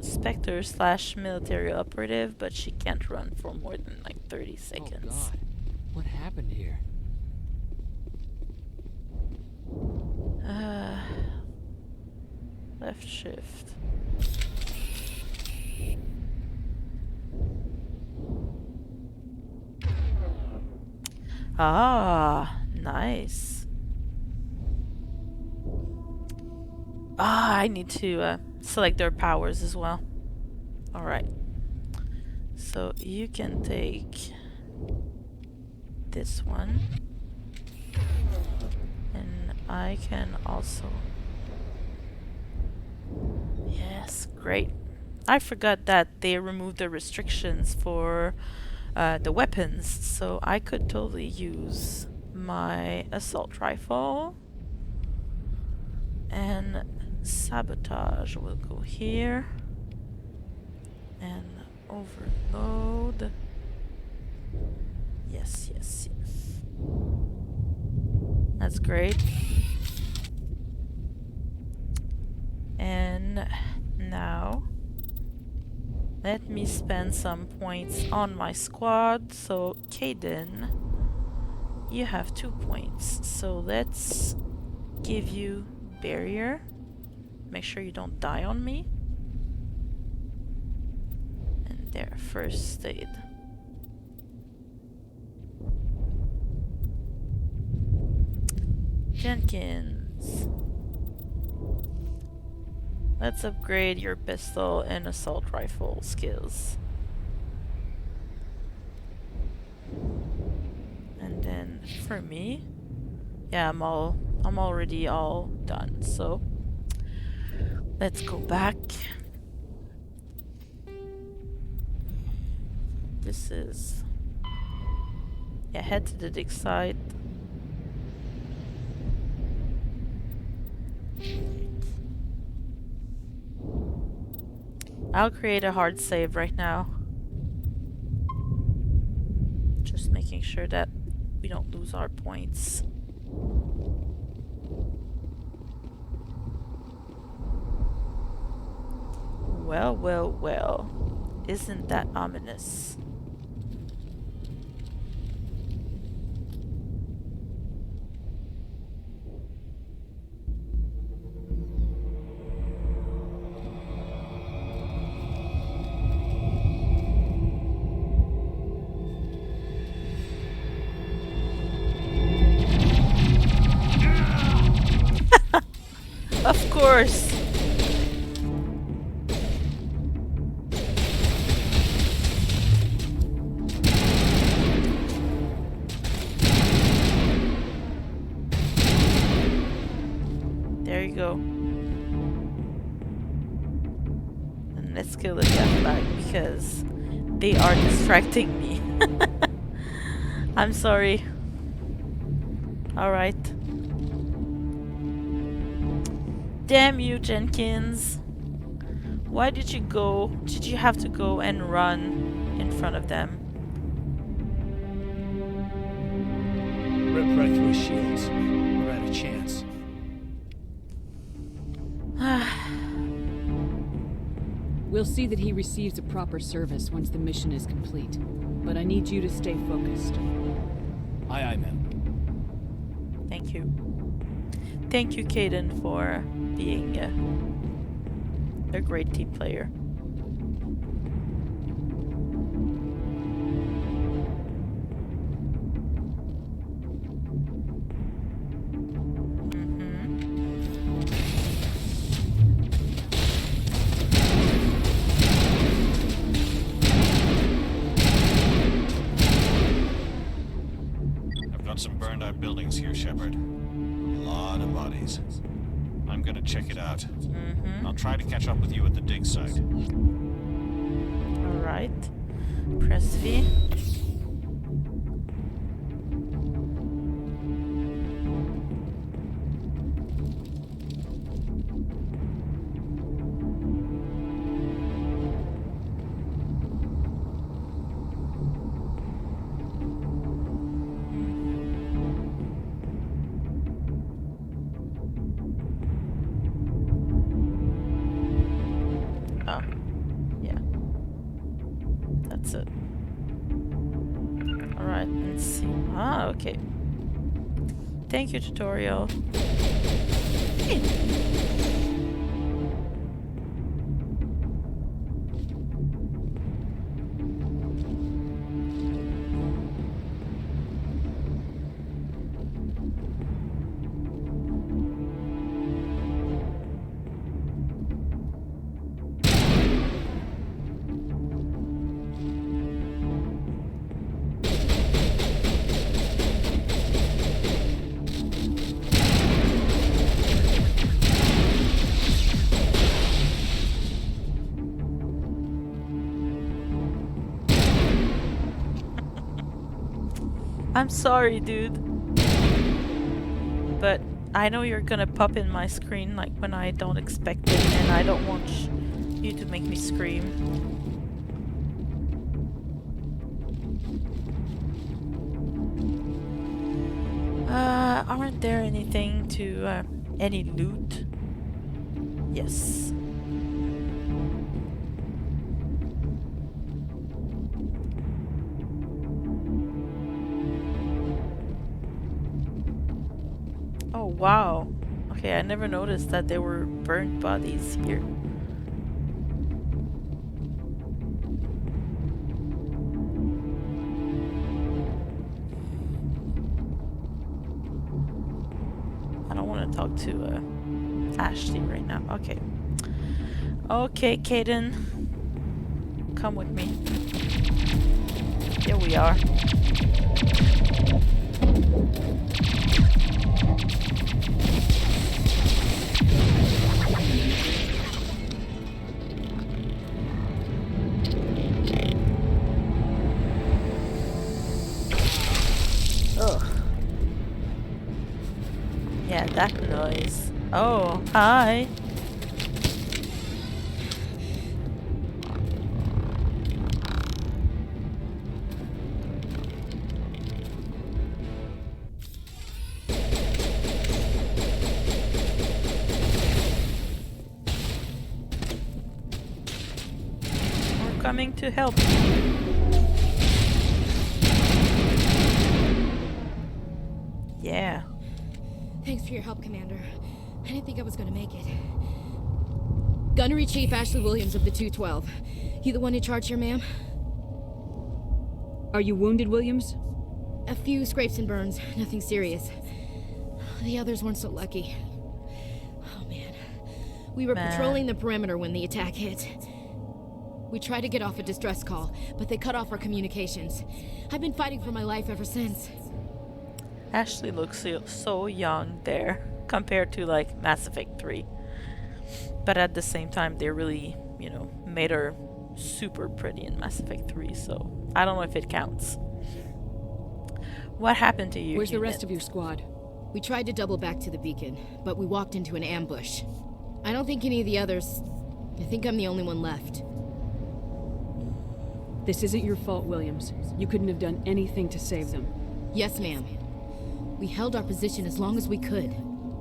Spectre / military operative, but she can't run for more than like 30 seconds. Oh God, what happened here? Left shift. Ah, nice. Ah, I need to select their powers as well. Alright. So you can take this one. And I can also... Yes, great. I forgot that they removed the restrictions for the weapons, so I could totally use my assault rifle. And sabotage will go here. And overload. Yes, yes, yes. That's great. And now let me spend some points on my squad. So Caden, you have 2 points. So let's give you barrier. Make sure you don't die on me. And there, first aid. Jenkins. Let's upgrade your pistol and assault rifle skills. And then for me, yeah, I'm already all done. So let's go back. This is, yeah, head to the dig site. I'll create a hard save right now. Just making sure that we don't lose our points. Well, well, well. Isn't that ominous? Of course. There you go. And let's kill the jetpack because they are distracting me. I'm sorry. Alright. Damn you, Jenkins. Why did you go? Did you have to go and run in front of them? Ripped right through his shields. We're out of chance. We'll see that he receives a proper service once the mission is complete. But I need you to stay focused. Aye, aye, ma'am. Thank you. Thank you, Caden, for being a great team player. I've got some burned out buildings here, Shepard. A lot of bodies. I'm gonna check it out. I'll try to catch up with you at the dig site. Alright. Press V. Yeah. That's it. Alright, let's see. Ah, okay. Thank you, tutorial. Hey. I'm sorry, dude. But I know you're gonna pop in my screen like when I don't expect it, and I don't want you to make me scream. Aren't there anything to, any loot? Yes. Oh, wow. Okay, I never noticed that there were burnt bodies here. I don't want to talk to Ashley right now. Okay. Okay, Caden. Come with me. Here we are. Ugh. Yeah, that noise. Oh, hi. We're coming to help. Yeah. Thanks for your help, Commander. I didn't think I was gonna make it. Gunnery Chief Ashley Williams of the 212. You the one in charge here, ma'am? Are you wounded, Williams? A few scrapes and burns, nothing serious. The others weren't so lucky. Oh man. We were patrolling the perimeter when the attack hit. We tried to get off a distress call, but they cut off our communications. I've been fighting for my life ever since. Ashley looks so young there compared to like Mass Effect 3. But at the same time, they really, you know, made her super pretty in Mass Effect 3, so I don't know if it counts. What happened to you? Where's the rest of your squad? We tried to double back to the beacon, but we walked into an ambush. I don't think any of the others... I think I'm the only one left. This isn't your fault, Williams. You couldn't have done anything to save them. Yes, ma'am. We held our position as long as we could,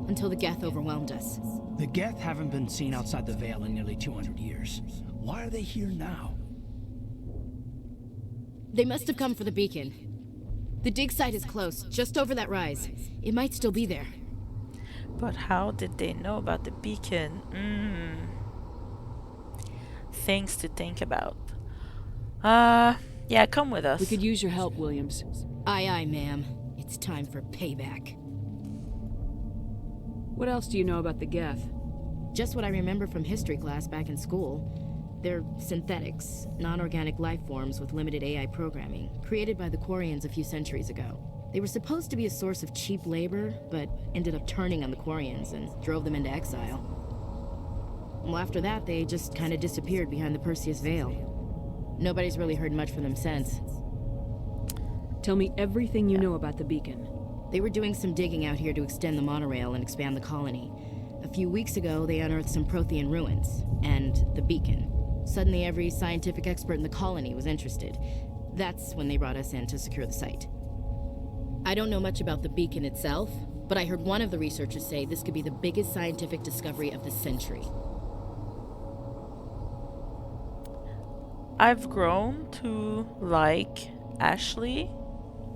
until the Geth overwhelmed us. The Geth haven't been seen outside the Veil in nearly 200 years. Why are they here now? They must have come for the beacon. The dig site is close, just over that rise. It might still be there. But how did they know about the beacon? Things to think about. Yeah, come with us. We could use your help, Williams. Aye, aye, ma'am. It's time for payback. What else do you know about the Geth? Just what I remember from history class back in school. They're synthetics, non-organic life forms with limited AI programming, created by the Quarians a few centuries ago. They were supposed to be a source of cheap labor, but ended up turning on the Quarians and drove them into exile. Well, after that, they just kind of disappeared behind the Perseus Veil. Nobody's really heard much from them since. Tell me everything you know about the beacon. They were doing some digging out here to extend the monorail and expand the colony. A few weeks ago, they unearthed some Prothean ruins, and the beacon. Suddenly, every scientific expert in the colony was interested. That's when they brought us in to secure the site. I don't know much about the beacon itself, but I heard one of the researchers say this could be the biggest scientific discovery of the century. I've grown to like Ashley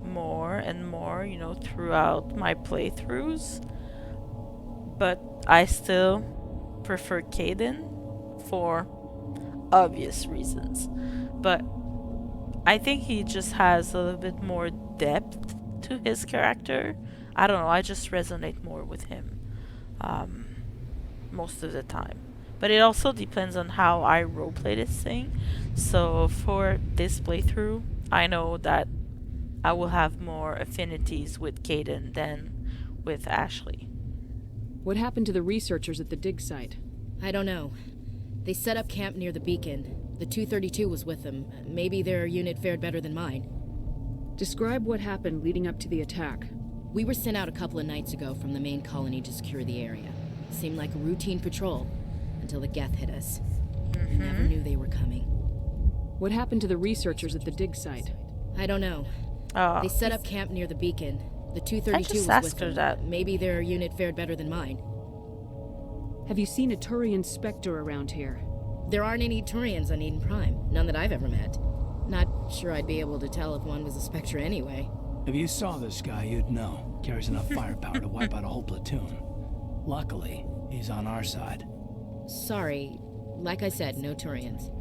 more and more, you know, throughout my playthroughs. But I still prefer Caden for obvious reasons. But I think he just has a little bit more depth to his character. I don't know, I just resonate more with him most of the time. But it also depends on how I roleplay this thing. So for this playthrough, I know that I will have more affinities with Caden than with Ashley. What happened to the researchers at the dig site? I don't know. They set up camp near the beacon. The 232 was with them. Maybe their unit fared better than mine. Describe what happened leading up to the attack. We were sent out a couple of nights ago from the main colony to secure the area. Seemed like a routine patrol. Until the Geth hit us. We never knew they were coming. What happened to the researchers at the dig site? I don't know. They set up camp near the beacon. The 232 was with them. That. Maybe their unit fared better than mine. Have you seen a Turian Spectre around here? There aren't any Turians on Eden Prime. None that I've ever met. Not sure I'd be able to tell if one was a Spectre anyway. If you saw this guy, you'd know. Carries enough firepower to wipe out a whole platoon. Luckily, he's on our side. Sorry. Like I said, no Turians.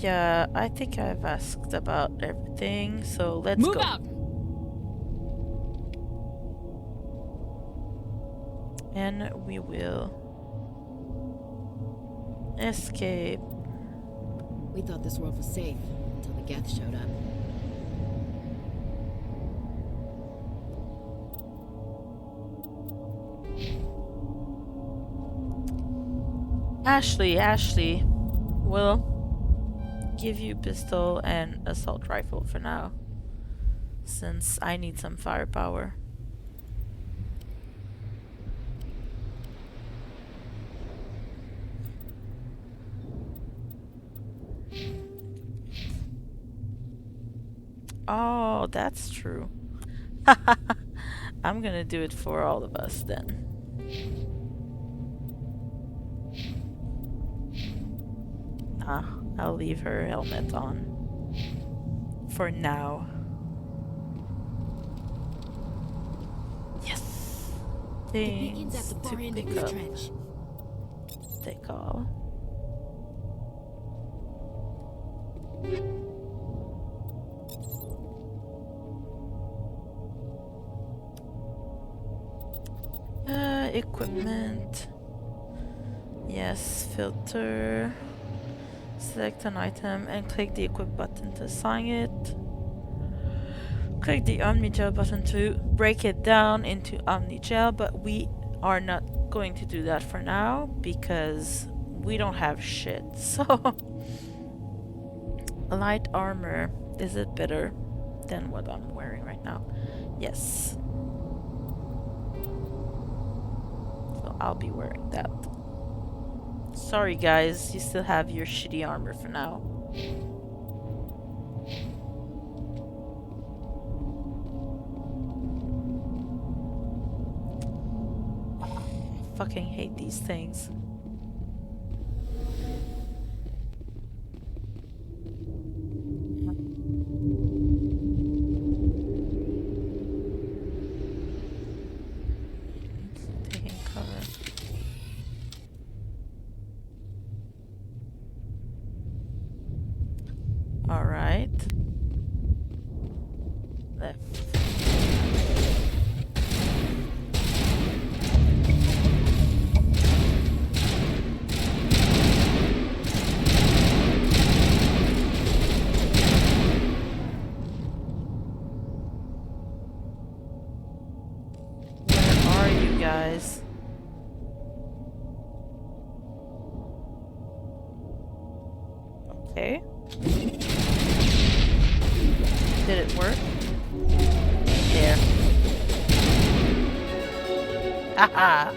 Yeah, I think I've asked about everything, so let's Move go. out! And we will escape. We thought this world was safe until the Geth showed up. Ashley, we'll give you pistol and assault rifle for now, since I need some firepower. Oh, that's true. I'm gonna do it for all of us then. I'll leave her helmet on for now. Yes. The beacon's at the far end of this trench. Take all. Equipment. Yes, filter. Select an item and click the equip button to assign it. Click the Omnigel button to break it down into Omnigel, but we are not going to do that for now because we don't have shit. So, light armor, is it better than what I'm wearing right now? Yes. So I'll be wearing that. Sorry guys, you still have your shitty armor for now. I fucking hate these things. Left. Where are you guys? Okay. Did it work? There. Haha!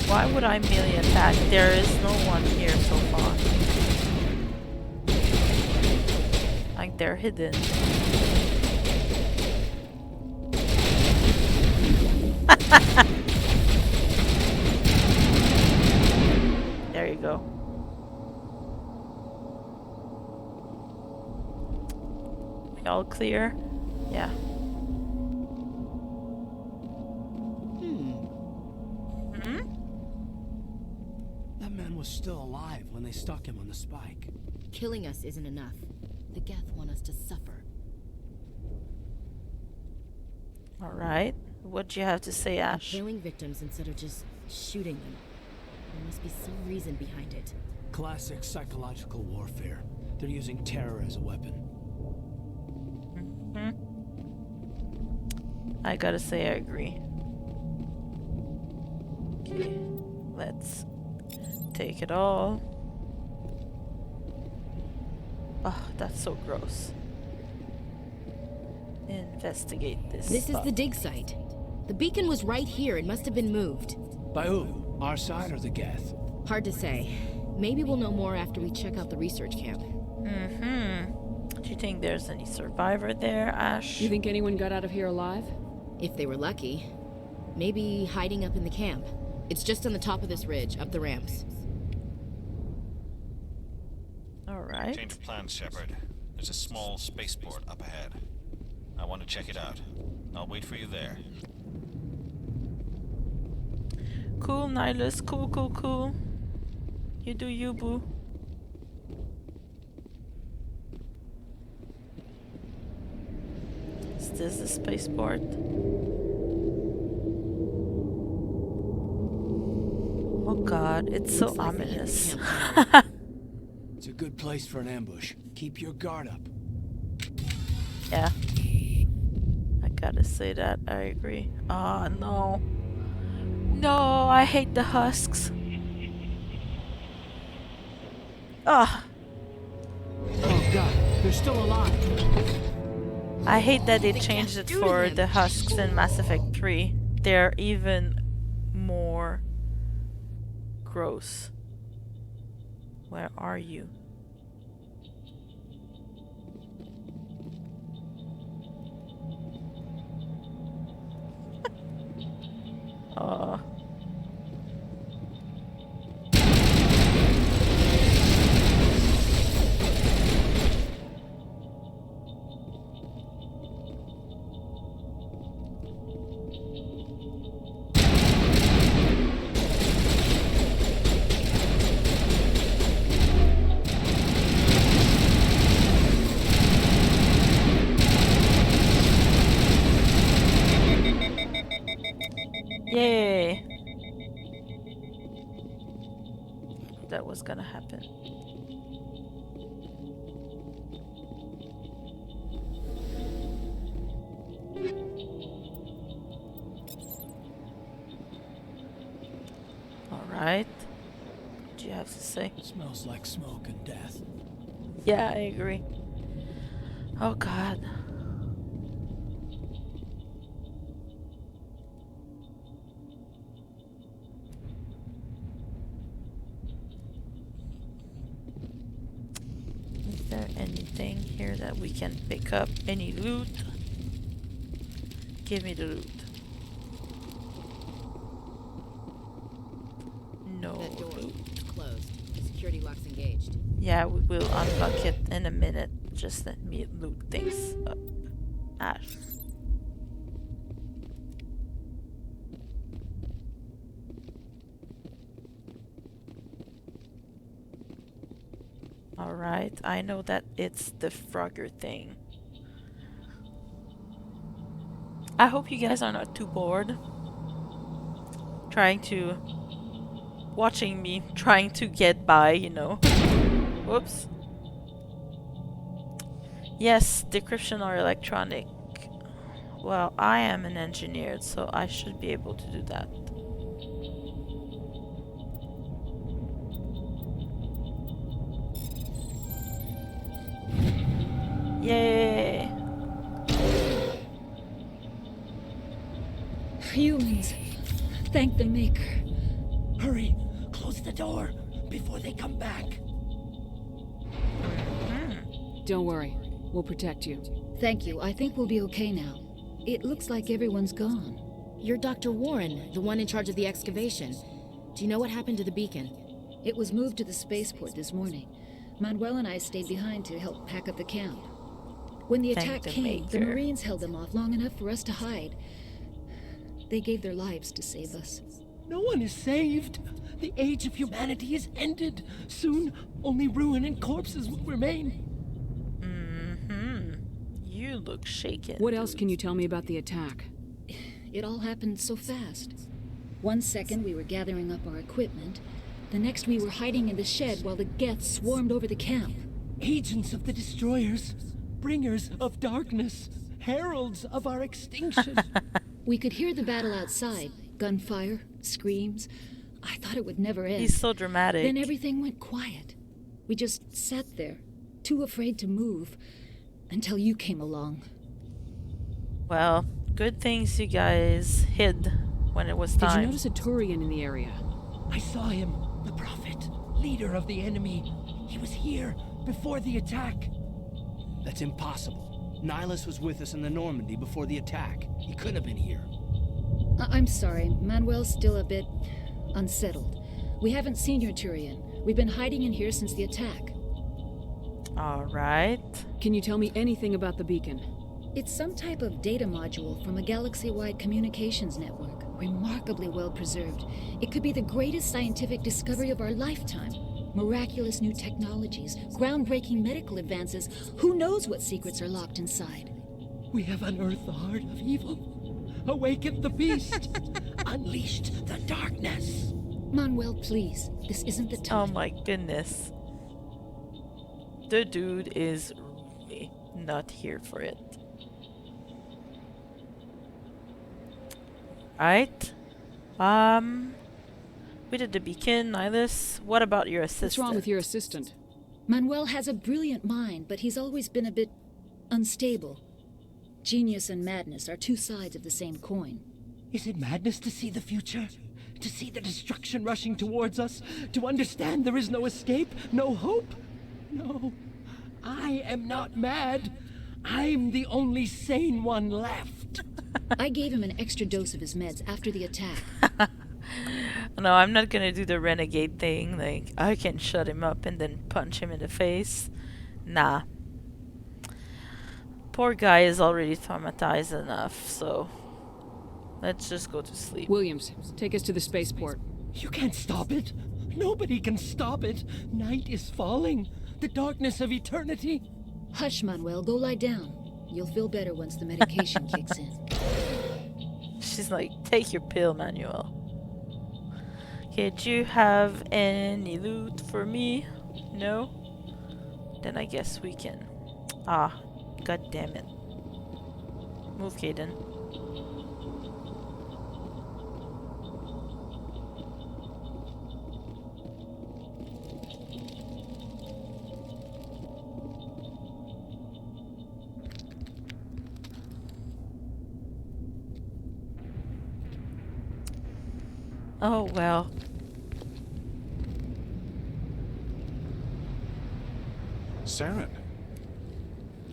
Why would I melee attack? There is no one here so far. Like they're hidden. There you go. We all clear? Yeah. That man was still alive when they stuck him on the spike. Killing us isn't enough. The Geth want us to suffer. Alright. What do you have to say, Ash? Killing victims instead of just shooting them. There must be some reason behind it. Classic psychological warfare. They're using terror as a weapon. I gotta say I agree. Okay, let's take it all. Oh, that's so gross. Investigate this. This stuff. is the dig site. The beacon was right here. It must have been moved. By who? Our side or the Geth? Hard to say. Maybe we'll know more after we check out the research camp. Do you think there's any survivor there, Ash? You think anyone got out of here alive? If they were lucky. Maybe hiding up in the camp. It's just on the top of this ridge, up the ramps. Alright. Change of plans, Shepard. There's a small spaceport up ahead. I want to check it out. I'll wait for you there. Cool, Nihilus. Cool. You do you, boo. Is this the spaceport? Oh god, it's so ominous. It's a good place for an ambush. Keep your guard up. Yeah. I gotta say that, I agree. Oh no. No, I hate the husks. Ugh. Oh god, they're still alive. I hate that they changed it for the husks in Mass Effect 3. They're even more gross. Where are you? Oh. Yay! That was gonna happen. Alright. What do you have to say? It smells like smoke and death. Yeah, I agree. Oh god. Is there anything here that we can pick up? Any loot? Give me the loot. No That door loot. is closed. The security lock's engaged. Yeah, we will unlock it in a minute. Just let me loot things up. Ash. Alright, I know that it's the Frogger thing. I hope you guys are not too bored. Watching me trying to get by, you know. Whoops. Yes, decryption or electronic. Well, I am an engineer, so I should be able to do that. Yay! Humans. Thank the Maker. Hurry, close the door before they come back. Don't worry, we'll protect you. Thank you. I think we'll be okay now. It looks like everyone's gone. You're Dr. Warren, the one in charge of the excavation. Do you know what happened to the beacon? It was moved to the spaceport this morning. Manuel and I stayed behind to help pack up the camp. When the attack came, the Marines held them off long enough for us to hide. They gave their lives to save us. No one is saved. The age of humanity is ended. Soon, only ruin and corpses will remain. You look shaken. What else can you tell me about the attack? It all happened so fast. 1 second we were gathering up our equipment. The next we were hiding in the shed while the Geth swarmed over the camp. Agents of the destroyers. Bringers of darkness. Heralds of our extinction. We could hear the battle outside. Gunfire, screams. I thought it would never end. He's so dramatic. Then everything went quiet. We just sat there, too afraid to move, until you came along. Well, good things you guys hid when it was time. Did you notice a Turian in the area? I saw him, the Prophet, leader of the enemy. He was here before the attack. That's impossible. Nihilus was with us in the Normandy before the attack. He couldn't have been here. I'm sorry. Manuel's still a bit unsettled. We haven't seen your Turian. We've been hiding in here since the attack. Alright. Can you tell me anything about the beacon? It's some type of data module from a galaxy-wide communications network. Remarkably well preserved. It could be the greatest scientific discovery of our lifetime. Miraculous new technologies, groundbreaking medical advances. Who knows what secrets are locked inside? We have unearthed the heart of evil. Awakened the beast. Unleashed the darkness. Manuel, please. This isn't the time. Oh my goodness. The dude is really not here for it. Right? We did the beacon, Nihilus. What about your assistant? What's wrong with your assistant? Manuel has a brilliant mind, but he's always been a bit unstable. Genius and madness are two sides of the same coin. Is it madness to see the future? To see the destruction rushing towards us? To understand there is no escape? No hope? No. I am not mad. I'm the only sane one left. I gave him an extra dose of his meds after the attack. No, I'm not gonna do the renegade thing. Like, I can shut him up and then punch him in the face. Nah. Poor guy is already traumatized enough, so let's just go to sleep. Williams, take us to the spaceport. You can't stop it. Nobody can stop it. Night is falling. The darkness of eternity. Hush, Manuel. Go lie down. You'll feel better once the medication kicks in. She's like, take your pill, Manuel. Okay, do you have any loot for me? No? Then I guess we can. Ah, god damn it. Move, Caden. Oh well. Saren.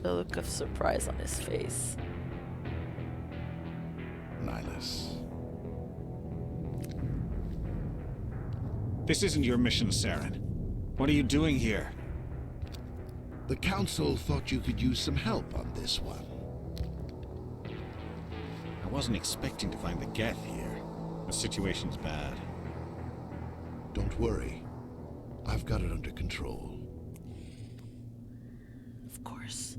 The look of surprise on his face. Nihilus. This isn't your mission, Saren. What are you doing here? The Council thought you could use some help on this one. I wasn't expecting to find the Geth here. The situation's bad. Don't worry. I've got it under control. course.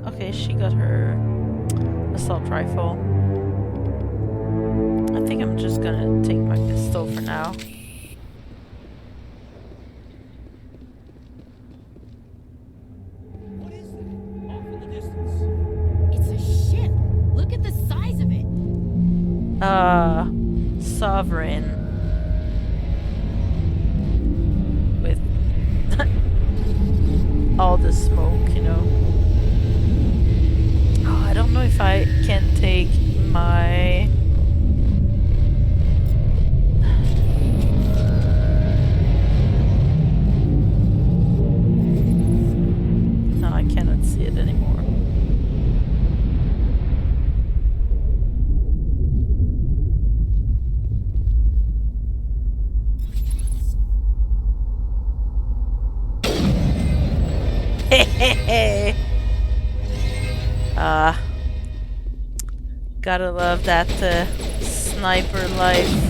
Okay, she got her assault rifle. I think I'm just gonna take my pistol for now. What is that? Off in the distance. It's a ship. Look at the size of it. Sovereign. With all the smoke, you know. Oh, I don't know if I can take my... No, I cannot see it anymore. Hey. Gotta love that sniper life.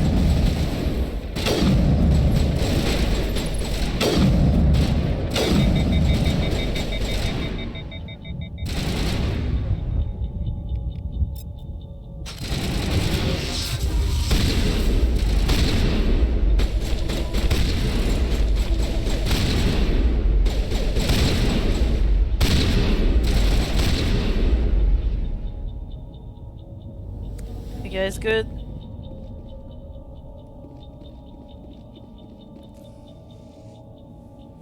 You guys good?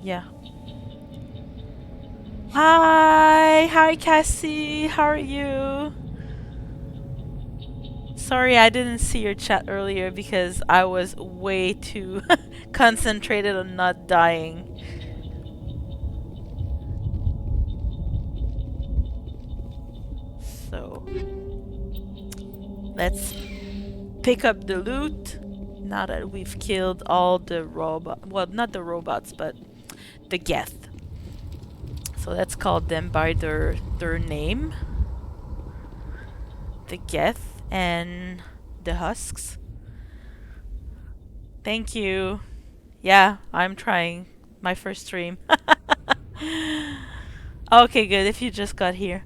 Yeah. Hi Cassie, how are you? Sorry I didn't see your chat earlier because I was way too concentrated on not dying. So let's pick up the loot now that we've killed all the robots. Well, not the robots, but the Geth. So let's call them by their name. The Geth and the Husks. Thank you. Yeah, I'm trying my first stream. Okay, good. If you just got here.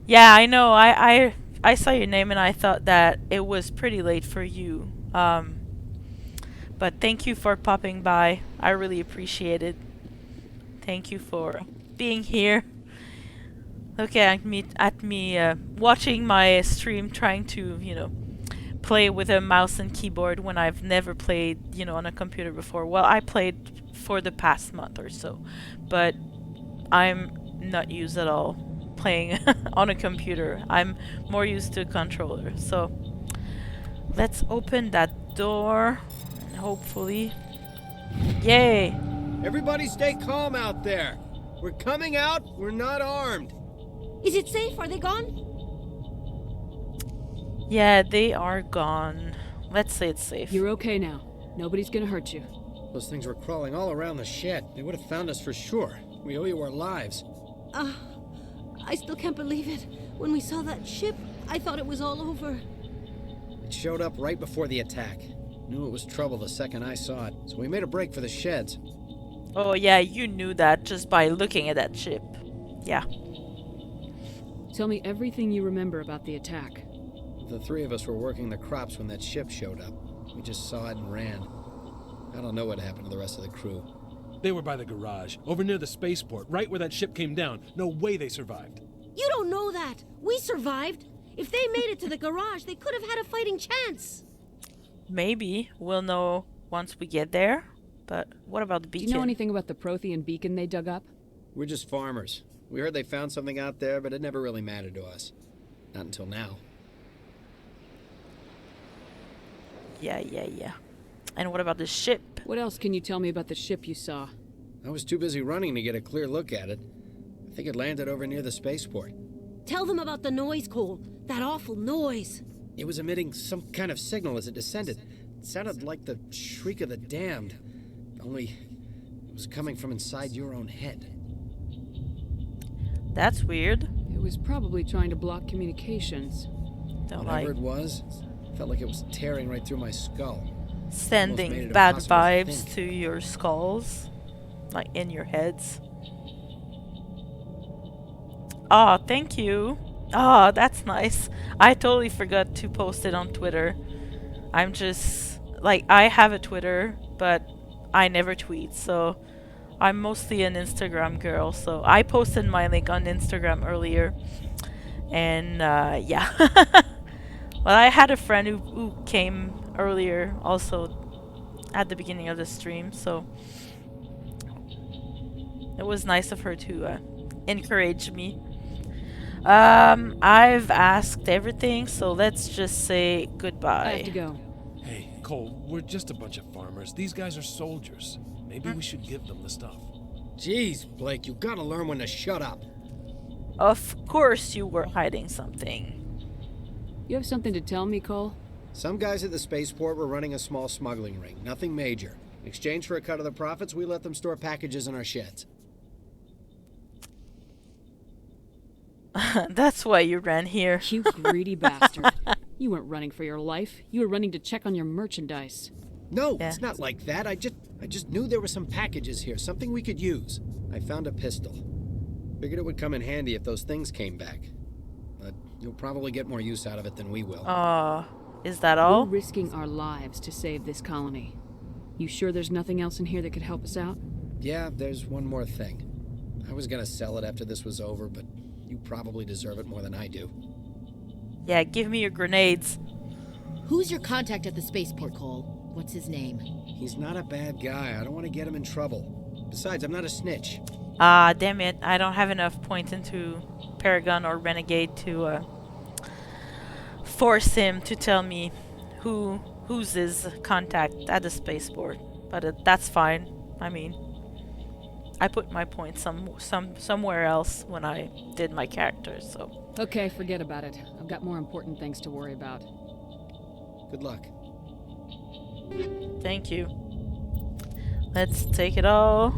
Yeah, I know. I saw your name and I thought that it was pretty late for you. But thank you for popping by. I really appreciate it. Thank you for being here. Look at me watching my stream, trying to, you know, play with a mouse and keyboard when I've never played, you know, on a computer before. Well, I played for the past month or so, but I'm not used at all playing on a computer. I'm more used to a controller. So let's open that door and hopefully... Yay! Everybody stay calm out there. We're coming out. We're not armed. Is it safe? Are they gone? Yeah, they are gone. Let's say it's safe. You're okay now. Nobody's gonna hurt you. Those things were crawling all around the shed. They would have found us for sure. We owe you our lives. I still can't believe it. When we saw that ship, I thought it was all over. It showed up right before the attack. Knew it was trouble the second I saw it, so we made a break for the sheds. Oh yeah, you knew that just by looking at that ship. Yeah. Tell me everything you remember about the attack. The three of us were working the crops when that ship showed up. We just saw it and ran. I don't know what happened to the rest of the crew. They were by the garage, over near the spaceport, right where that ship came down. No way they survived. You don't know that. We survived. If they made it to the garage, they could have had a fighting chance. Maybe. We'll know once we get there. But what about the beacon? Do you know anything about the Prothean beacon they dug up? We're just farmers. We heard they found something out there, but it never really mattered to us. Not until now. Yeah. And what about the ship? What else can you tell me about the ship you saw? I was too busy running to get a clear look at it. I think it landed over near the spaceport. Tell them about the noise, Cole. That awful noise. It was emitting some kind of signal as it descended. It sounded like the shriek of the damned. Only it was coming from inside your own head. That's weird. It was probably trying to block communications. Whatever it was, Felt like it was tearing right through my skull. Almost made Sending it bad impossible to vibes think. to your skulls, like in your heads. Oh, thank you. Oh, that's nice. I totally forgot to post it on Twitter. I'm just like, I have a Twitter, but I never tweet, so I'm mostly an Instagram girl. So I posted my link on Instagram earlier, and yeah. Well, I had a friend who came earlier also at the beginning of the stream, so it was nice of her to encourage me. I've asked everything, so let's just say goodbye. I have to go. Hey, Cole, we're just a bunch of farmers. These guys are soldiers. Maybe we should give them the stuff. Jeez, Blake, you gotta learn when to shut up. Of course you were hiding something. You have something to tell me, Cole? Some guys at the spaceport were running a small smuggling ring, nothing major. In exchange for a cut of the profits, we let them store packages in our sheds. That's why you ran here. You greedy bastard. You weren't running for your life. You were running to check on your merchandise. No, it's not like that. I just knew there were some packages here, something we could use. I found a pistol. Figured it would come in handy if those things came back. But you'll probably get more use out of it than we will. Is that all? We're risking our lives to save this colony. You sure there's nothing else in here that could help us out? Yeah, there's one more thing. I was gonna sell it after this was over, but you probably deserve it more than I do. Yeah, give me your grenades. Who's your contact at the spaceport, Cole? What's his name? He's not a bad guy. I don't want to get him in trouble. Besides, I'm not a snitch. Ah, damn it. I don't have enough points into Paragon or Renegade to force him to tell me who's his contact at the spaceport. But that's fine. I mean, I put my points somewhere else when I did my character, so. Okay, forget about it. I've got more important things to worry about. Good luck. Thank you. Let's take it all.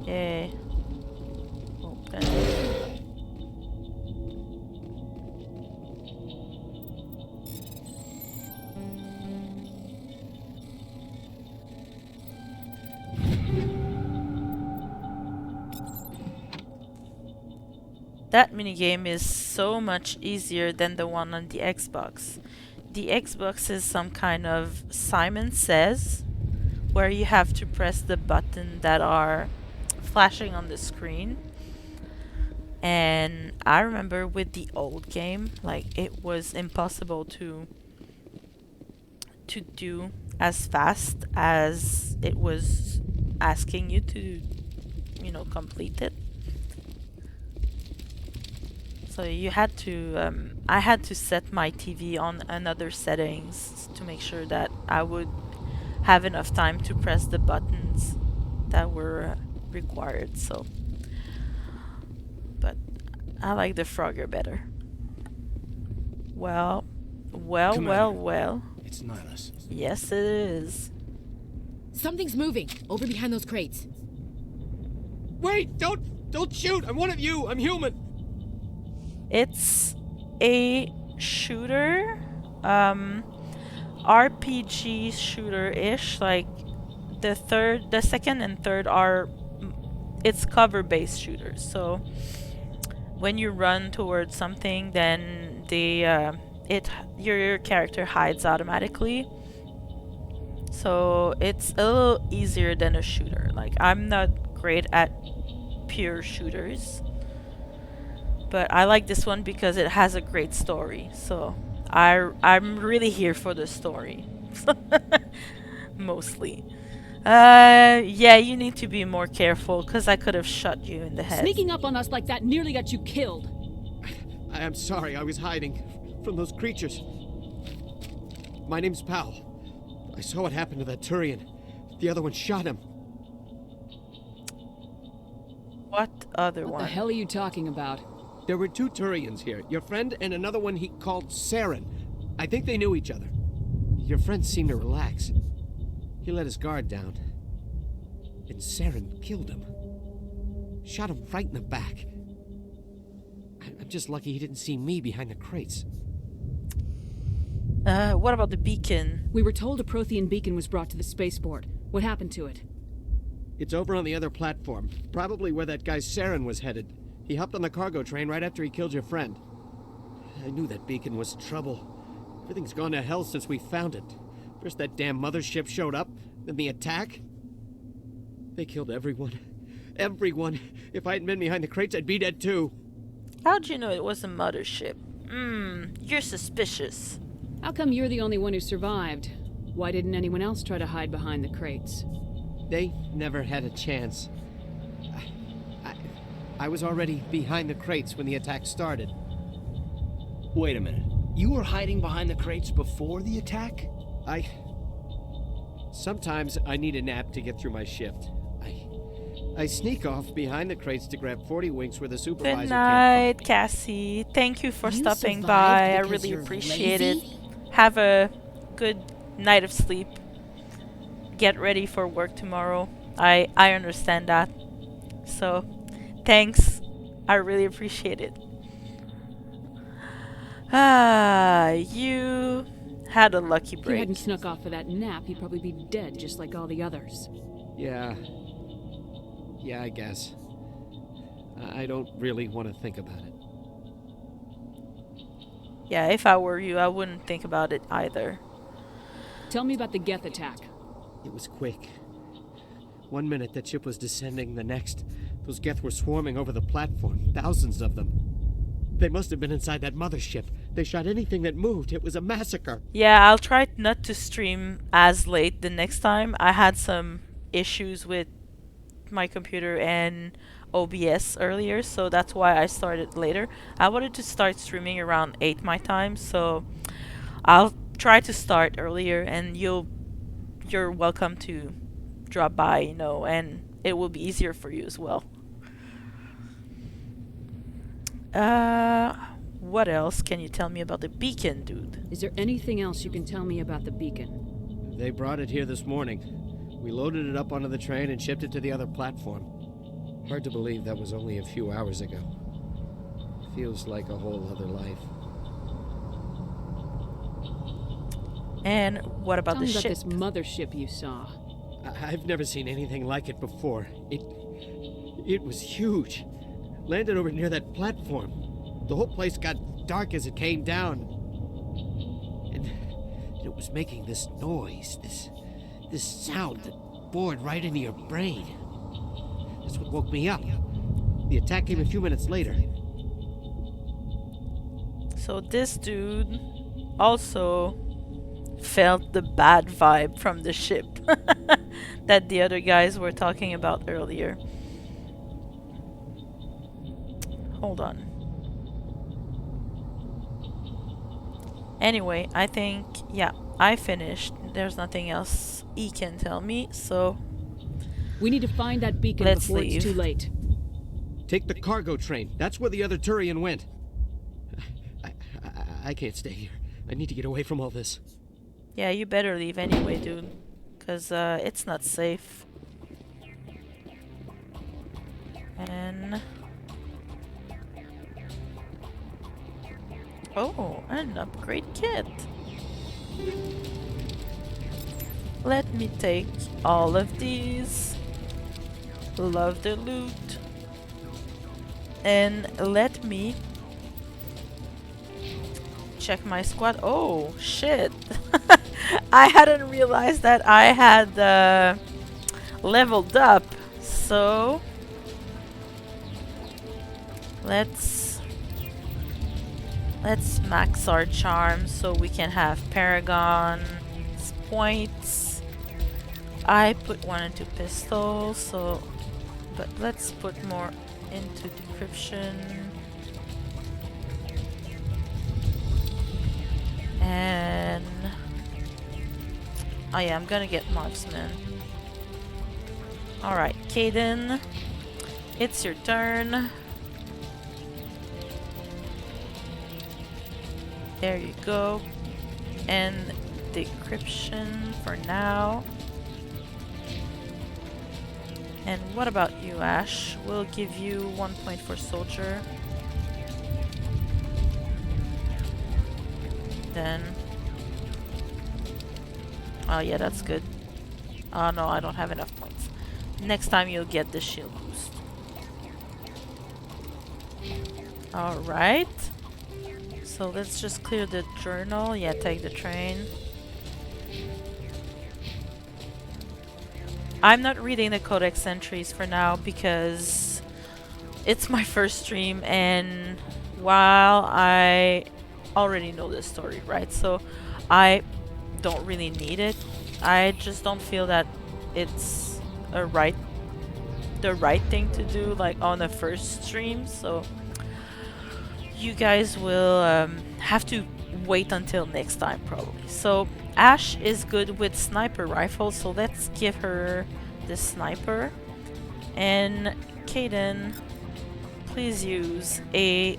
Yay. Open. That minigame is so much easier than the one on the Xbox. The Xbox is some kind of Simon Says, where you have to press the button that are flashing on the screen. And I remember with the old game, like, it was impossible to do as fast as it was asking you to, you know, complete it. So you had to, I had to set my TV on another settings to make sure that I would have enough time to press the buttons that were required, so. But I like the Frogger better. Well. It's Nihilus. Yes, it is. Something's moving over behind those crates. Wait, don't shoot. I'm one of you. I'm human. It's a shooter, RPG shooter-ish. Like the second and third are, it's cover-based shooters. So when you run towards something, then your character hides automatically. So it's a little easier than a shooter. Like, I'm not great at pure shooters, but I like this one because it has a great story. So I'm really here for the story. Mostly. Yeah, you need to be more careful, because I could have shot you in the head. Sneaking up on us like that nearly got you killed. I am sorry. I was hiding from those creatures. My name's Powell. I saw what happened to that Turian. The other one shot him. What other one? What the hell are you talking about? There were two Turians here. Your friend and another one he called Saren. I think they knew each other. Your friend seemed to relax. He let his guard down. And Saren killed him. Shot him right in the back. I'm I'm just lucky he didn't see me behind the crates. What about the beacon? We were told a Prothean beacon was brought to the spaceport. What happened to it? It's over on the other platform, probably where that guy Saren was headed. He hopped on the cargo train right after he killed your friend. I knew that beacon was trouble. Everything's gone to hell since we found it. First that damn mothership showed up, then the attack. They killed everyone. Everyone. If I hadn't been behind the crates, I'd be dead too. How'd you know it was a mothership? You're suspicious. How come you're the only one who survived? Why didn't anyone else try to hide behind the crates? They never had a chance. I was already behind the crates when the attack started. Wait a minute. You were hiding behind the crates before the attack? Sometimes I need a nap to get through my shift. I sneak off behind the crates to grab 40 winks where the supervisor Good night, Cassie. Thank you for stopping by. I really appreciate it. Have a good night of sleep. Get ready for work tomorrow. I understand that. So, thanks. I really appreciate it. You had a lucky break. If you hadn't snuck off for that nap, you'd probably be dead just like all the others. Yeah, I guess. I don't really want to think about it. Yeah, if I were you, I wouldn't think about it either. Tell me about the Geth attack. It was quick. 1 minute that ship was descending, the next, those Geth were swarming over the platform, thousands of them. They must have been inside that mothership. They shot anything that moved. It was a massacre. Yeah, I'll try not to stream as late the next time. I had some issues with my computer and OBS earlier, so that's why I started later. I wanted to start streaming around 8 my time, so I'll try to start earlier, and you're welcome to drop by, and it will be easier for you as well. What else can you tell me about the beacon, dude? Is there anything else you can tell me about the beacon? They brought it here this morning. We loaded it up onto the train and shipped it to the other platform. Hard to believe that was only a few hours ago. Feels like a whole other life. And what about the ship? Tell me about this mothership you saw. I've never seen anything like it before. It was huge. Landed over near that platform. The whole place got dark as it came down. And it was making this noise, this sound that bored right into your brain. That's what woke me up. The attack came a few minutes later. So this dude also felt the bad vibe from the ship that the other guys were talking about earlier. Hold on. Anyway, I think, yeah, I finished. There's nothing else he can tell me, so we need to find that beacon before it's too late. Take the cargo train. That's where the other Turian went. I can't stay here. I need to get away from all this. Yeah, you better leave anyway, dude. Because it's not safe. And... oh, an upgrade kit. Let me take all of these. Love the loot. And let me check my squad. Oh, shit. I hadn't realized that I had leveled up. So let's max our charm so we can have Paragon points. I put one into pistol, so but let's put more into decryption. And oh yeah, I'm gonna get marksman. Alright, Caden, it's your turn. There you go. And decryption for now. And what about you, Ash? We'll give you 1 point for soldier. then. Oh yeah, that's good. Oh no, I don't have enough points. Next time you'll get the shield boost. Alright. So let's just clear the journal. Yeah, take the train. I'm not reading the codex entries for now because it's my first stream, and while I already know the story, right? So I don't really need it. I just don't feel that it's the right thing to do, like on the first stream. So you guys will have to wait until next time probably. So Ash is good with sniper rifle, so let's give her the sniper. And Kaden, please use a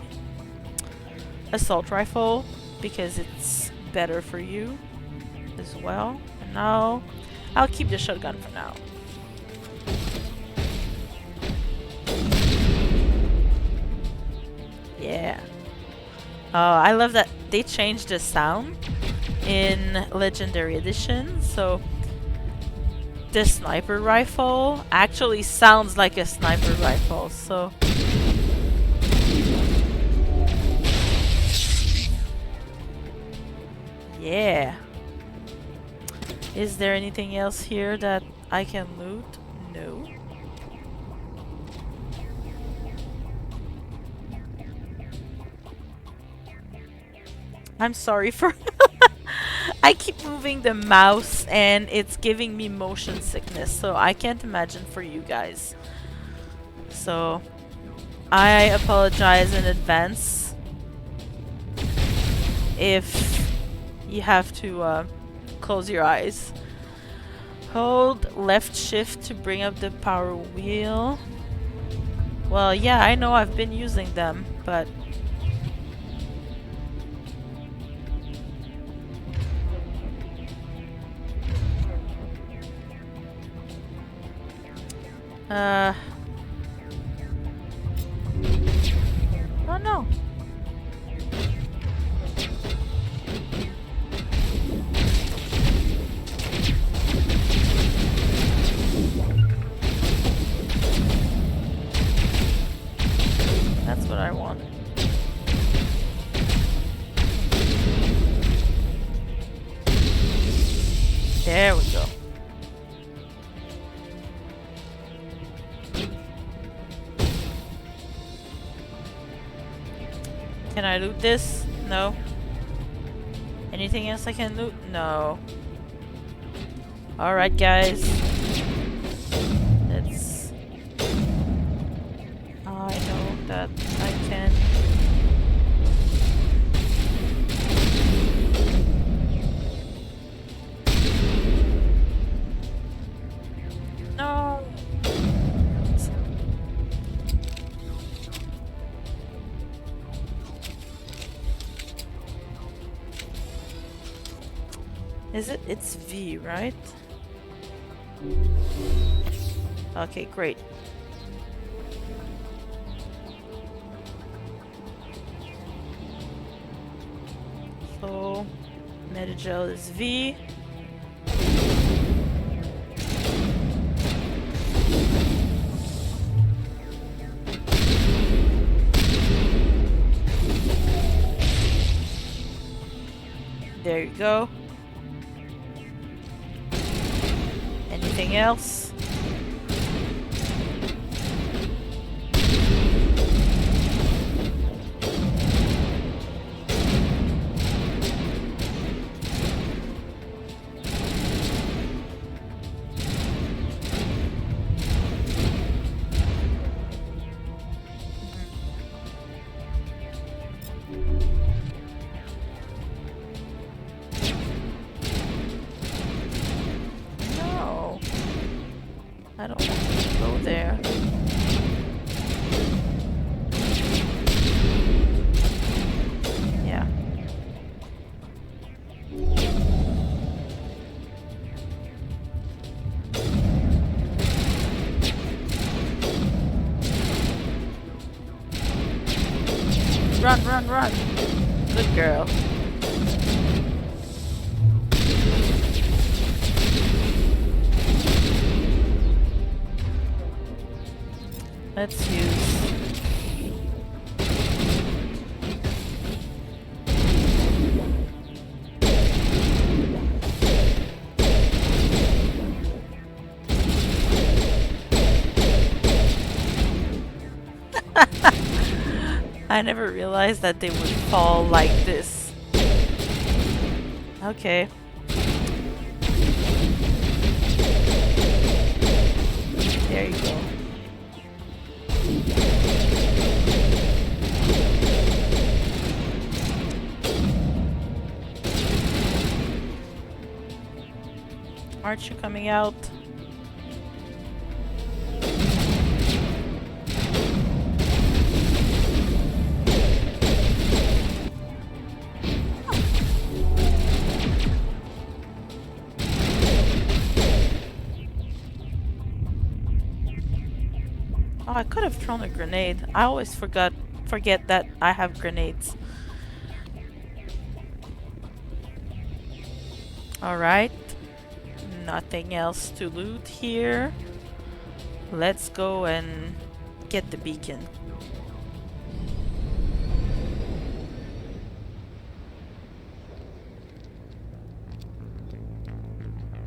assault rifle because it's better for you as well. And now I'll keep the shotgun for now. Yeah. Oh, I love that they changed the sound in Legendary Edition, so the sniper rifle actually sounds like a sniper rifle, so yeah. Is there anything else here that I can loot? No. I'm sorry for I keep moving the mouse and it's giving me motion sickness, so I can't imagine for you guys. So I apologize in advance if you have to close your eyes. Hold left shift to bring up the power wheel. Well, yeah, I know I've been using them, but oh no. That's what I want. There we go. Can I loot this? No. Anything else I can loot? No. Alright, guys. Let's... I know that I can... No! Is it? It's V, right? Okay, great. So, Metagel is V. There you go. Anything else? I don't want to go there. Yeah. Run, run, run. Good girl. Let's use... I never realized that they would fall like this. Okay. There you go. Aren't you coming out? Oh, I could have thrown a grenade. I always forget that I have grenades. Alright. Nothing else to loot here. Let's go and get the beacon.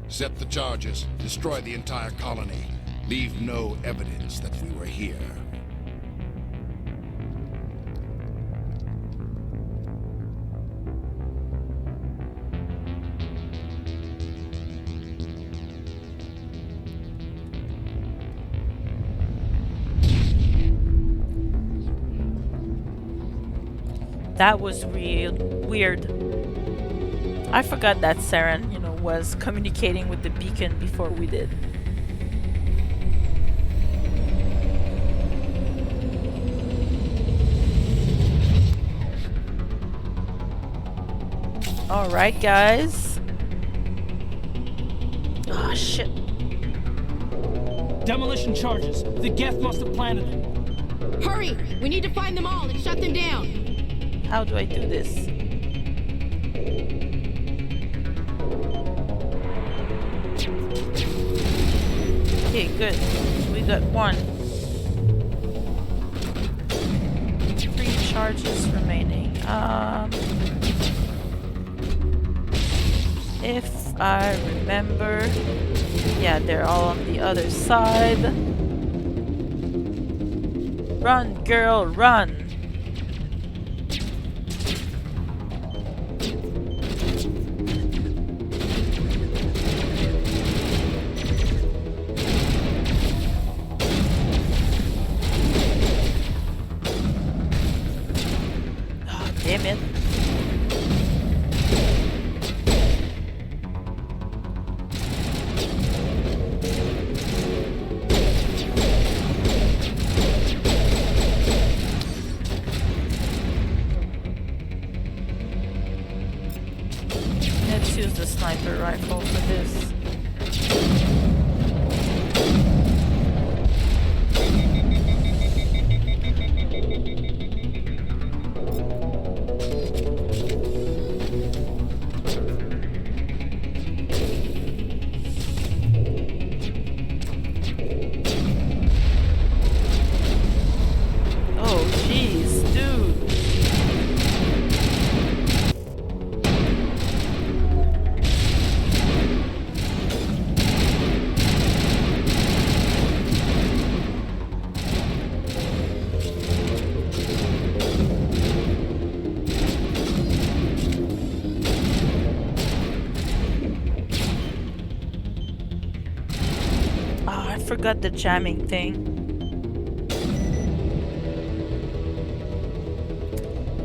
Set the charges. Destroy the entire colony. Leave no evidence that we were here. That was real weird. I forgot that Saren, was communicating with the beacon before we did. Alright, guys. Oh, shit. Demolition charges. The Geth must have planted them. Hurry! We need to find them all and shut them down. How do I do this? Okay, good. We got one. 3 charges remaining. If I remember, yeah, they're all on the other side. Run, girl, run! Oh, damn it. Let's use the sniper rifle for this. Oh, jeez, dude. Oh, I forgot the jamming thing.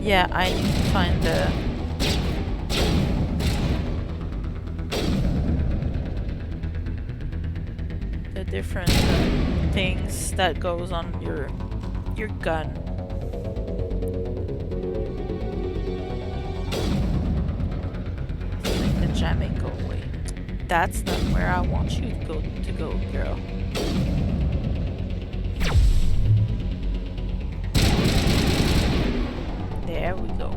Yeah, I need to find the different things that goes on your gun. Make the jamming go away. That's not where I want you to go, girl. There we go.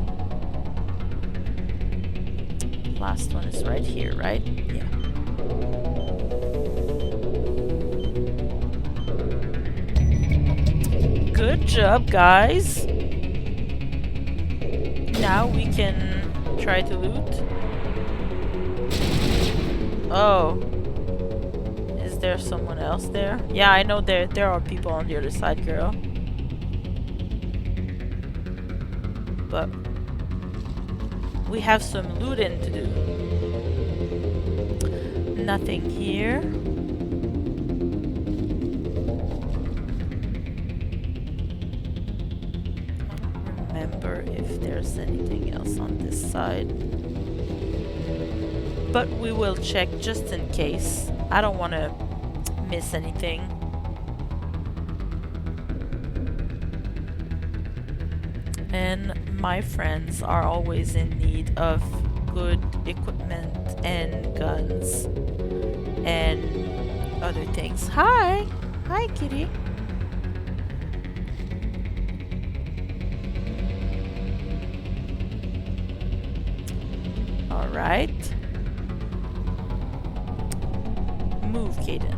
Last one is right here, right? Yeah. Good job, guys. Now we can try to loot. Oh. Is there someone else there? Yeah, I know there are people on the other side, girl. But we have some looting to do. Nothing here. Remember if there's anything else on this side. But we will check just in case. I don't want to miss anything. And my friends are always in need of good equipment and guns and other things. Hi! Hi, kitty. Alright. Move, Kaden.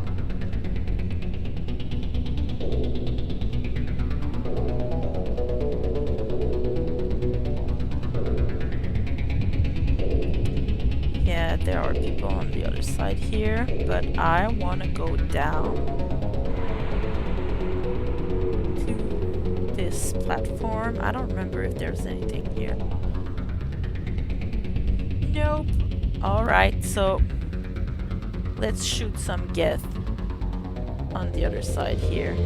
Yeah, there are people on the other side here, but I want to go down to this platform. I don't remember if there's anything here. Nope. Alright, so let's shoot some geth on the other side here.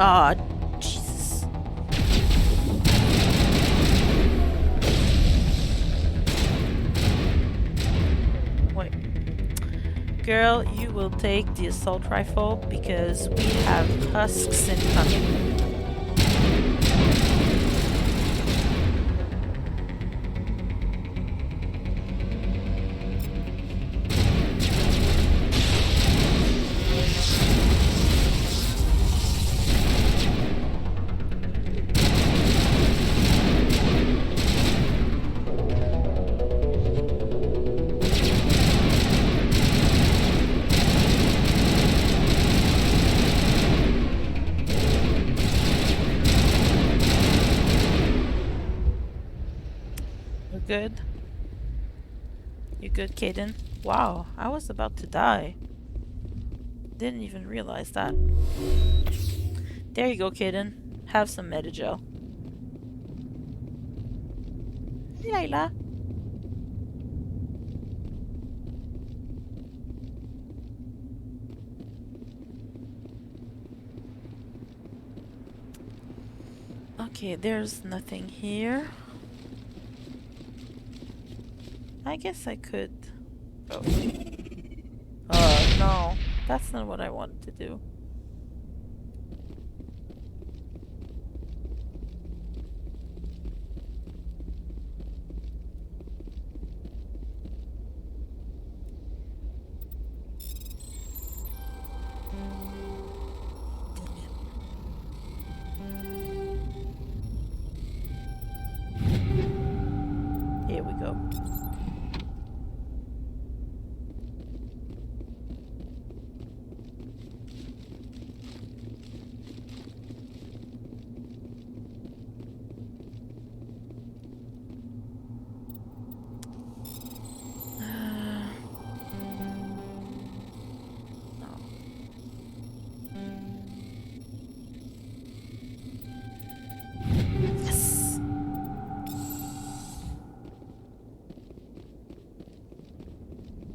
Ah, Jesus. Wait. Girl, you will take the assault rifle because we have husks incoming. Good. You good, Kaden? Wow, I was about to die. Didn't even realize that. There you go, Kaden. Have some Medigel. Layla. Okay, there's nothing here. I guess I could go. No, that's not what I wanted to do. Here we go.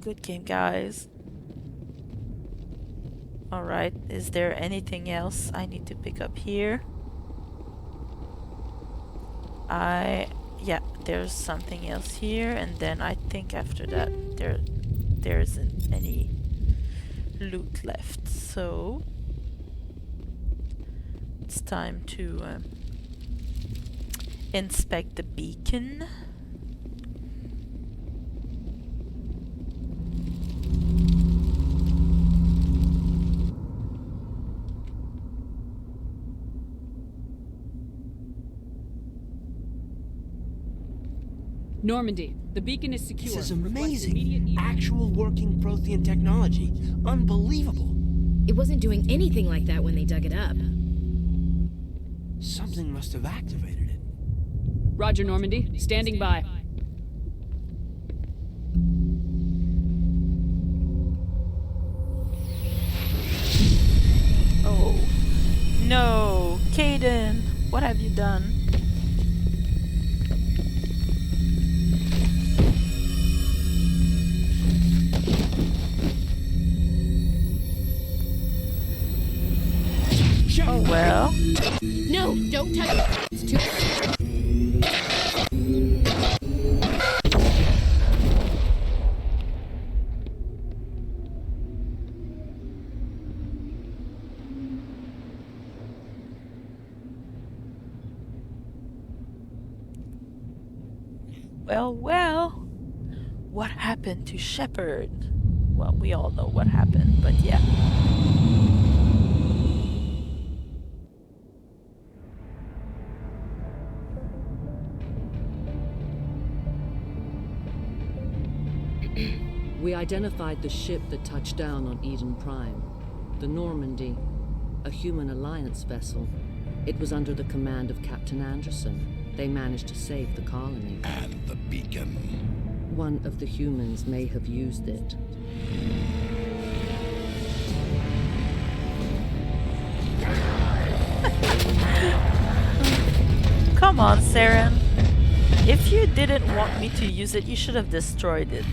Good game, guys. Alright, is there anything else I need to pick up here? Yeah, there's something else here, and then I think after that there isn't any loot left. So it's time to inspect the beacon. Normandy, the beacon is secure. This is amazing. Actual working Prothean technology. Unbelievable. It wasn't doing anything like that when they dug it up. Something must have activated it. Roger, Normandy. Standing by. Oh. No. Caden, what have you done? Oh well. No, don't touch it. It's too... Well. What happened to Shepard? Well, we all know what happened, but yeah. We identified the ship that touched down on Eden Prime. The Normandy, a human alliance vessel. It was under the command of Captain Anderson. They managed to save the colony. And the beacon. One of the humans may have used it. Come on, Saren. If you didn't want me to use it, you should have destroyed it.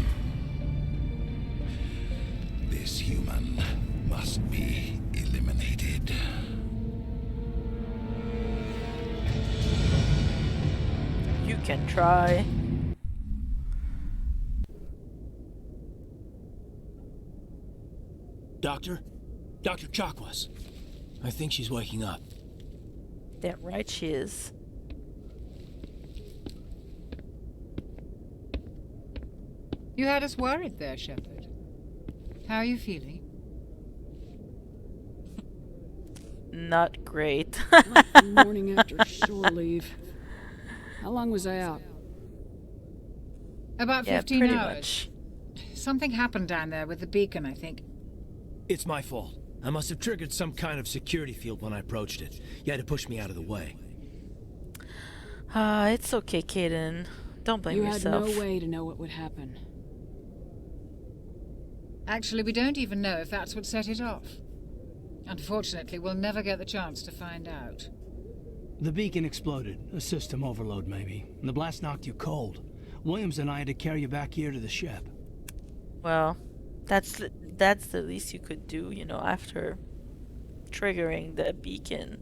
This human must be eliminated. You can try. Doctor? Dr. Chakwas. I think she's waking up. Damn right she is. You had us worried there, Shepard. How are you feeling? Not great. Like the morning after shore leave. How long was I out? About Yeah, 15 pretty hours. much. Something happened down there with the beacon, I think. It's my fault. I must have triggered some kind of security field when I approached it. You had to push me out of the way. It's okay, Caden. Don't blame yourself. You had no way to know what would happen. Actually, we don't even know if that's what set it off. Unfortunately, we'll never get the chance to find out. The beacon exploded. A system overload, maybe. And the blast knocked you cold. Williams and I had to carry you back here to the ship. Well, that's the least you could do, you know, after triggering the beacon.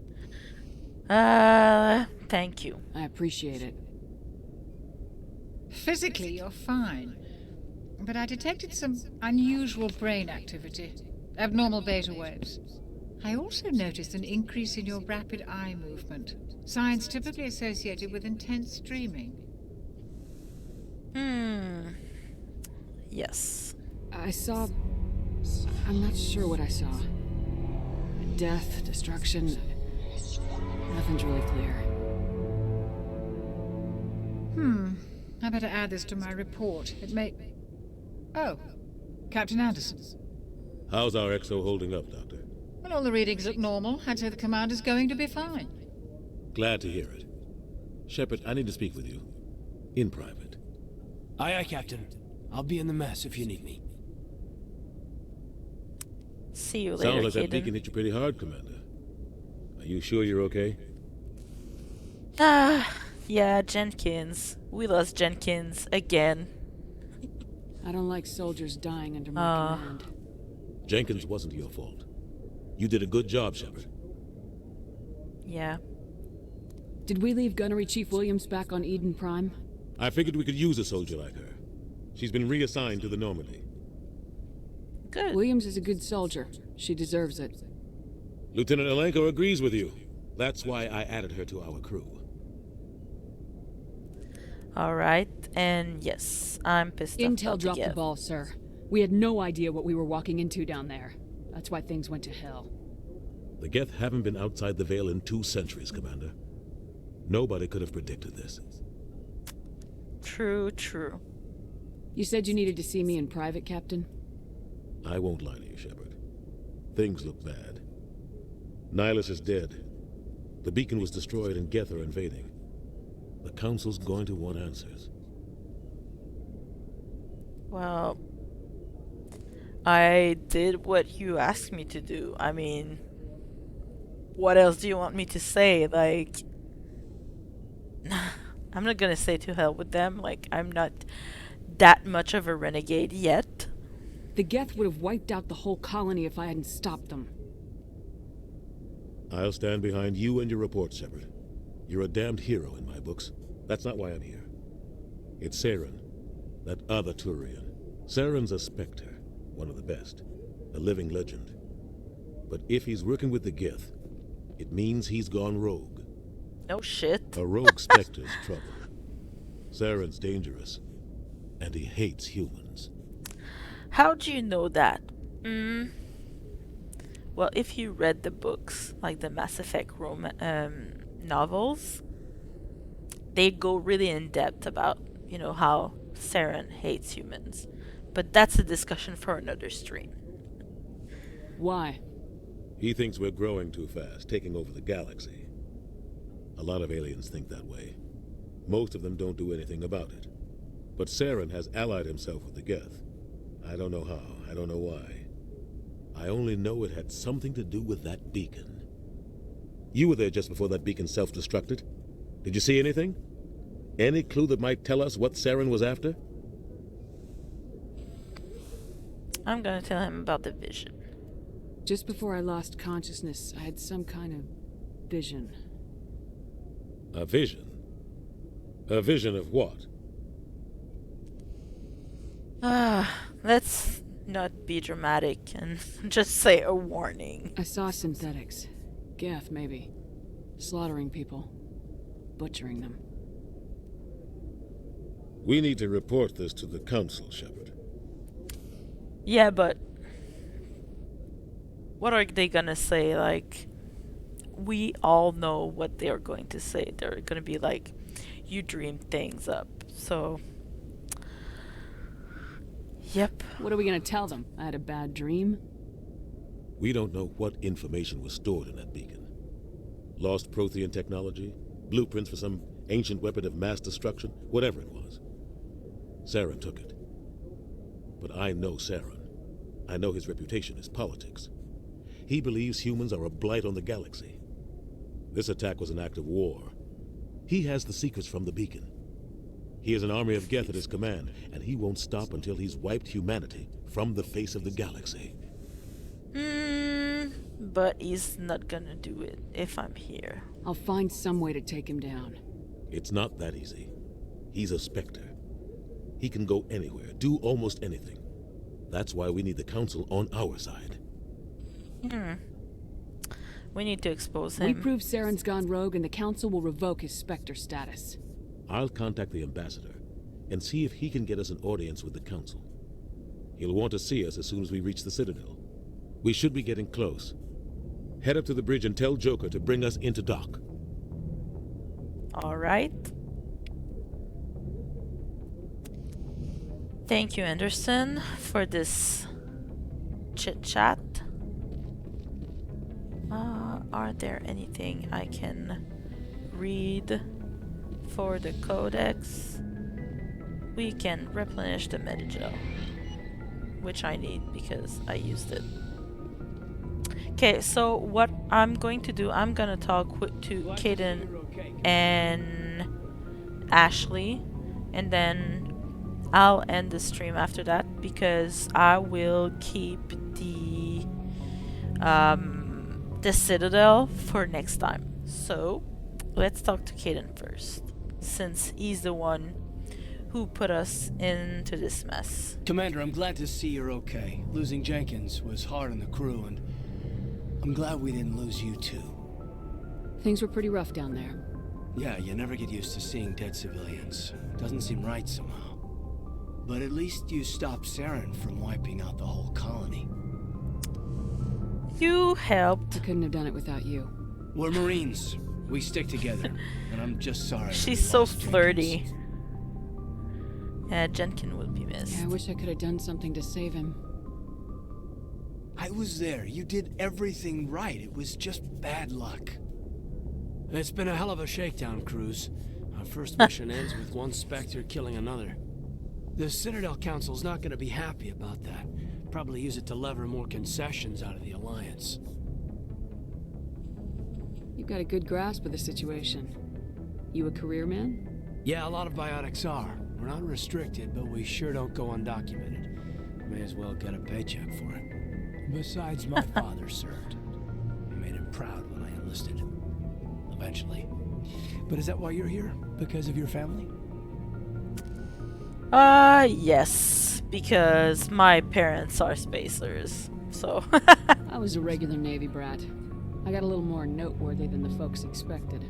Thank you. I appreciate it. Physically, you're fine. But I detected some unusual brain activity. Abnormal beta waves. I also noticed an increase in your rapid eye movement. Signs typically associated with intense dreaming. Yes. I saw... I'm not sure what I saw. Death, destruction... Nothing's really clear. I better add this to my report. It may... Oh, Captain Anderson. How's our XO holding up, Doctor? Well, all the readings look normal. I'd say the commander's going to be fine. Glad to hear it. Shepard, I need to speak with you. In private. Aye, aye, Captain. I'll be in the mess if you need me. See you later, Sounds like that Caden. beacon hit you pretty hard, Commander. Are you sure you're okay? Yeah, Jenkins. We lost Jenkins again. I don't like soldiers dying under my command. Jenkins wasn't your fault. You did a good job, Shepard. Yeah. Did we leave Gunnery Chief Williams back on Eden Prime? I figured we could use a soldier like her. She's been reassigned to the Normandy. Good. Williams is a good soldier. She deserves it. Lieutenant Alenko agrees with you. That's why I added her to our crew. Alright, and yes, I'm pissed off. Intel dropped the ball, sir. We had no idea what we were walking into down there. That's why things went to hell. The Geth haven't been outside the Veil in 2 centuries, Commander. Nobody could have predicted this. True, true. You said you needed to see me in private, Captain? I won't lie to you, Shepard. Things look bad. Nihilus is dead. The beacon was destroyed and Geth are invading. The Council's going to want answers. Well, I did what you asked me to do. I mean, what else do you want me to say? Like, I'm not gonna say to hell with them. Like, I'm not that much of a renegade yet. The Geth would have wiped out the whole colony if I hadn't stopped them. I'll stand behind you and your report, Shepard. You're a damned hero in my books. That's not why I'm here. It's Saren, that other Turian. Saren's a Spectre, one of the best, a living legend. But if he's working with the Geth, it means he's gone rogue. No shit. A rogue Spectre's trouble. Saren's dangerous, and he hates humans. How do you know that? Well, if you read the books, like the Mass Effect novels, they go really in depth about, you know, how Saren hates humans. But that's a discussion for another stream. Why? He thinks we're growing too fast, taking over the galaxy. A lot of aliens think that way. Most of them don't do anything about it. But Saren has allied himself with the Geth. I don't know how, I don't know why. I only know it had something to do with that beacon. You were there just before that beacon self-destructed. Did you see anything? Any clue that might tell us what Saren was after? I'm gonna tell him about the vision. Just before I lost consciousness, I had some kind of vision. A vision? A vision of what? Let's not be dramatic and just say a warning. I saw synthetics. Geth, maybe. Slaughtering people. Butchering them. We need to report this to the Council, Shepard. Yeah, but what are they gonna say? Like, we all know what they're going to say. They're gonna be like, you dreamed things up. So, yep. What are we gonna tell them? I had a bad dream? We don't know what information was stored in that beacon. Lost Prothean technology? Blueprints for some ancient weapon of mass destruction? Whatever it was. Saren took it. But I know Saren. I know his reputation is politics. He believes humans are a blight on the galaxy. This attack was an act of war. He has the secrets from the beacon. He has an army of Geth at his command, and he won't stop until he's wiped humanity from the face of the galaxy. But he's not gonna do it if I'm here. I'll find some way to take him down. It's not that easy. He's a Spectre. He can go anywhere, do almost anything. That's why we need the Council on our side. We need to expose him. We prove Saren's gone rogue and the Council will revoke his Spectre status. I'll contact the Ambassador and see if he can get us an audience with the Council. He'll want to see us as soon as we reach the Citadel. We should be getting close. Head up to the bridge and tell Joker to bring us into dock. Alright. Thank you, Anderson, for this chit-chat. Are there anything I can read for the codex? We can replenish the Medigel, which I need because I used it. Okay, so what I'm going to do, I'm gonna talk to Kaden and Ashley, and then I'll end the stream after that because I will keep the Citadel for next time. So let's talk to Kaden first, since he's the one who put us into this mess. Commander, I'm glad to see you're okay. Losing Jenkins was hard on the crew, and I'm glad we didn't lose you too. Things were pretty rough down there. Yeah, you never get used to seeing dead civilians. Doesn't seem right somehow. But at least you stopped Saren from wiping out the whole colony. You helped. I couldn't have done it without you. We're Marines. We stick together. And I'm just sorry. She's so flirty. Jenkin will be missed. Yeah, I wish I could have done something to save him. I was there. You did everything right. It was just bad luck. It's been a hell of a shakedown, Cruz. Our first mission ends with one Spectre killing another. The Citadel Council's not gonna be happy about that. Probably use it to lever more concessions out of the Alliance. You've got a good grasp of the situation. You a career man? Yeah, a lot of biotics are. We're not restricted, but we sure don't go undocumented. May as well get a paycheck for it. Besides, my father served. I made him proud when I enlisted. Eventually. But is that why you're here? Because of your family? Yes. Because my parents are spacers, so... I was a regular Navy brat. I got a little more noteworthy than the folks expected.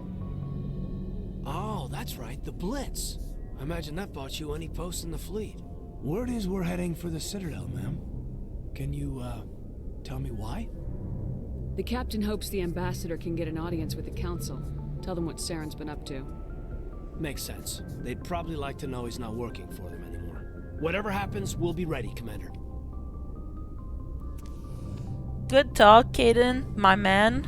Oh, that's right, the Blitz. I imagine that bought you any post in the fleet. Word is we're heading for the Citadel, ma'am. Can you, tell me why? The captain hopes the ambassador can get an audience with the council. Tell them what Saren's been up to. Makes sense. They'd probably like to know he's not working for them anymore. Whatever happens, we'll be ready, Commander. Good talk, Caden, my man.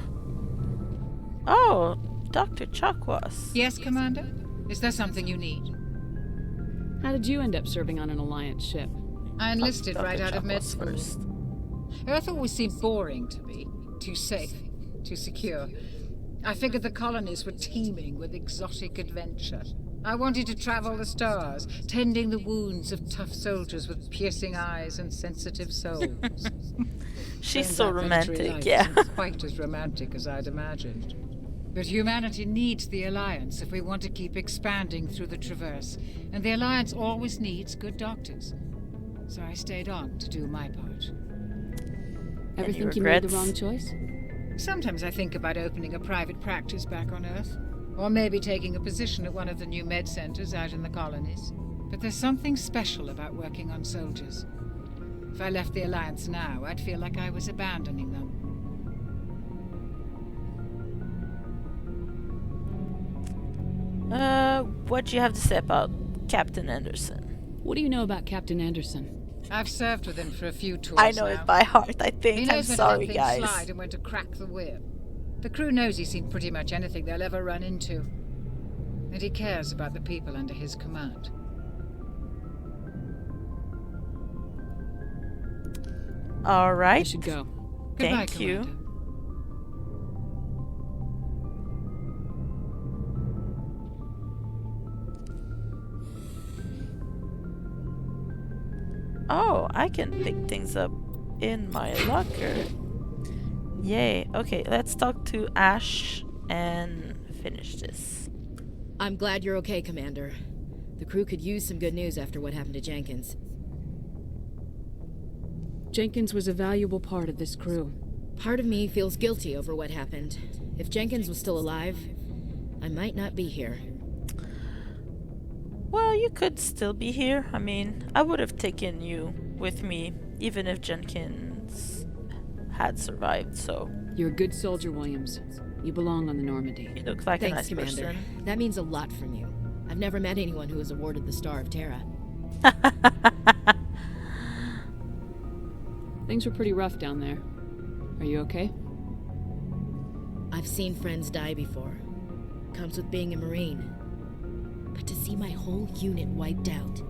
Oh, Dr. Chakwas. Yes, Commander? Is there something you need? How did you end up serving on an Alliance ship? I enlisted right out of med Chakwas school. first. Earth always seemed boring to me. Too safe, too secure. I figured the colonies were teeming with exotic adventure. I wanted to travel the stars, tending the wounds of tough soldiers with piercing eyes and sensitive souls. She's Turns so out military romantic, life yeah. isn't quite as romantic as I'd imagined. But humanity needs the Alliance if we want to keep expanding through the Traverse. And the Alliance always needs good doctors. So I stayed on to do my part. Ever think you made the wrong choice? Sometimes I think about opening a private practice back on Earth. Or maybe taking a position at one of the new med centers out in the colonies. But there's something special about working on soldiers. If I left the Alliance now, I'd feel like I was abandoning them. What do you have to say about Captain Anderson? What do you know about Captain Anderson? I've served with him for a few tours I know now. it by heart, I He think. I'm knows when sorry, to let things guys. slide and when to crack the whip. The crew knows he's seen pretty much anything they'll ever run into. And he cares about the people under his command. All right. I should go. Goodbye, Thank you. Commander. Oh, I can pick things up in my locker. Yay. Okay, let's talk to Ash and finish this. I'm glad you're okay, Commander. The crew could use some good news after what happened to Jenkins. Jenkins was a valuable part of this crew. Part of me feels guilty over what happened. If Jenkins was still alive, I might not be here. Well, you could still be here. I mean, I would have taken you with me, even if Jenkins had survived, so... You're a good soldier, Williams. You belong on the Normandy. You look like Thanks, a nice Commander. person. That means a lot from you. I've never met anyone who was awarded the Star of Terra. Things were pretty rough down there. Are you okay? I've seen friends die before. Comes with being a Marine. But to see my whole unit wiped out,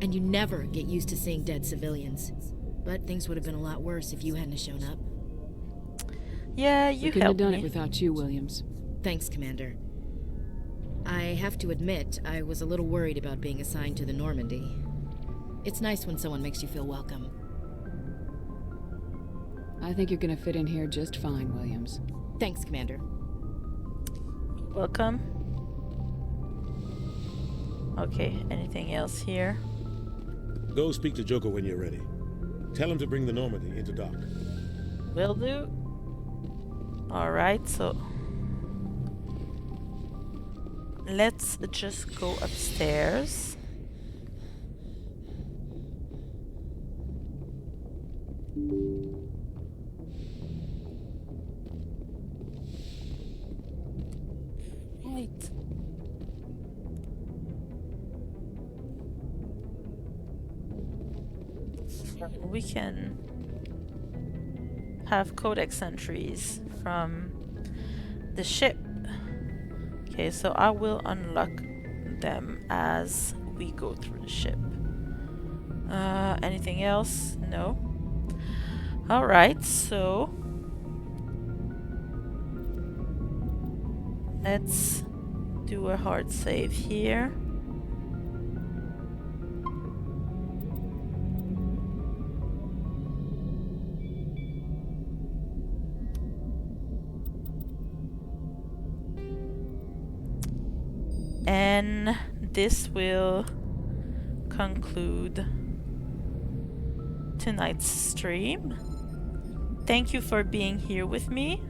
and you never get used to seeing dead civilians. But things would have been a lot worse if you hadn't shown up. Yeah, We you couldn't have helped done me. it without you, Williams. Thanks, Commander. I have to admit, I was a little worried about being assigned to the Normandy. It's nice when someone makes you feel welcome. I think you're gonna fit in here just fine, Williams. Thanks, Commander. Welcome. Okay, anything else here? Go speak to Joker when you're ready. Tell him to bring the Normandy into dock. Will do. Alright, so... let's just go upstairs. Right. we can have codex entries from the ship. Okay, so I will unlock them as we go through the ship. Anything else? No. Alright, so let's do a hard save here. And this will conclude tonight's stream. Thank you for being here with me.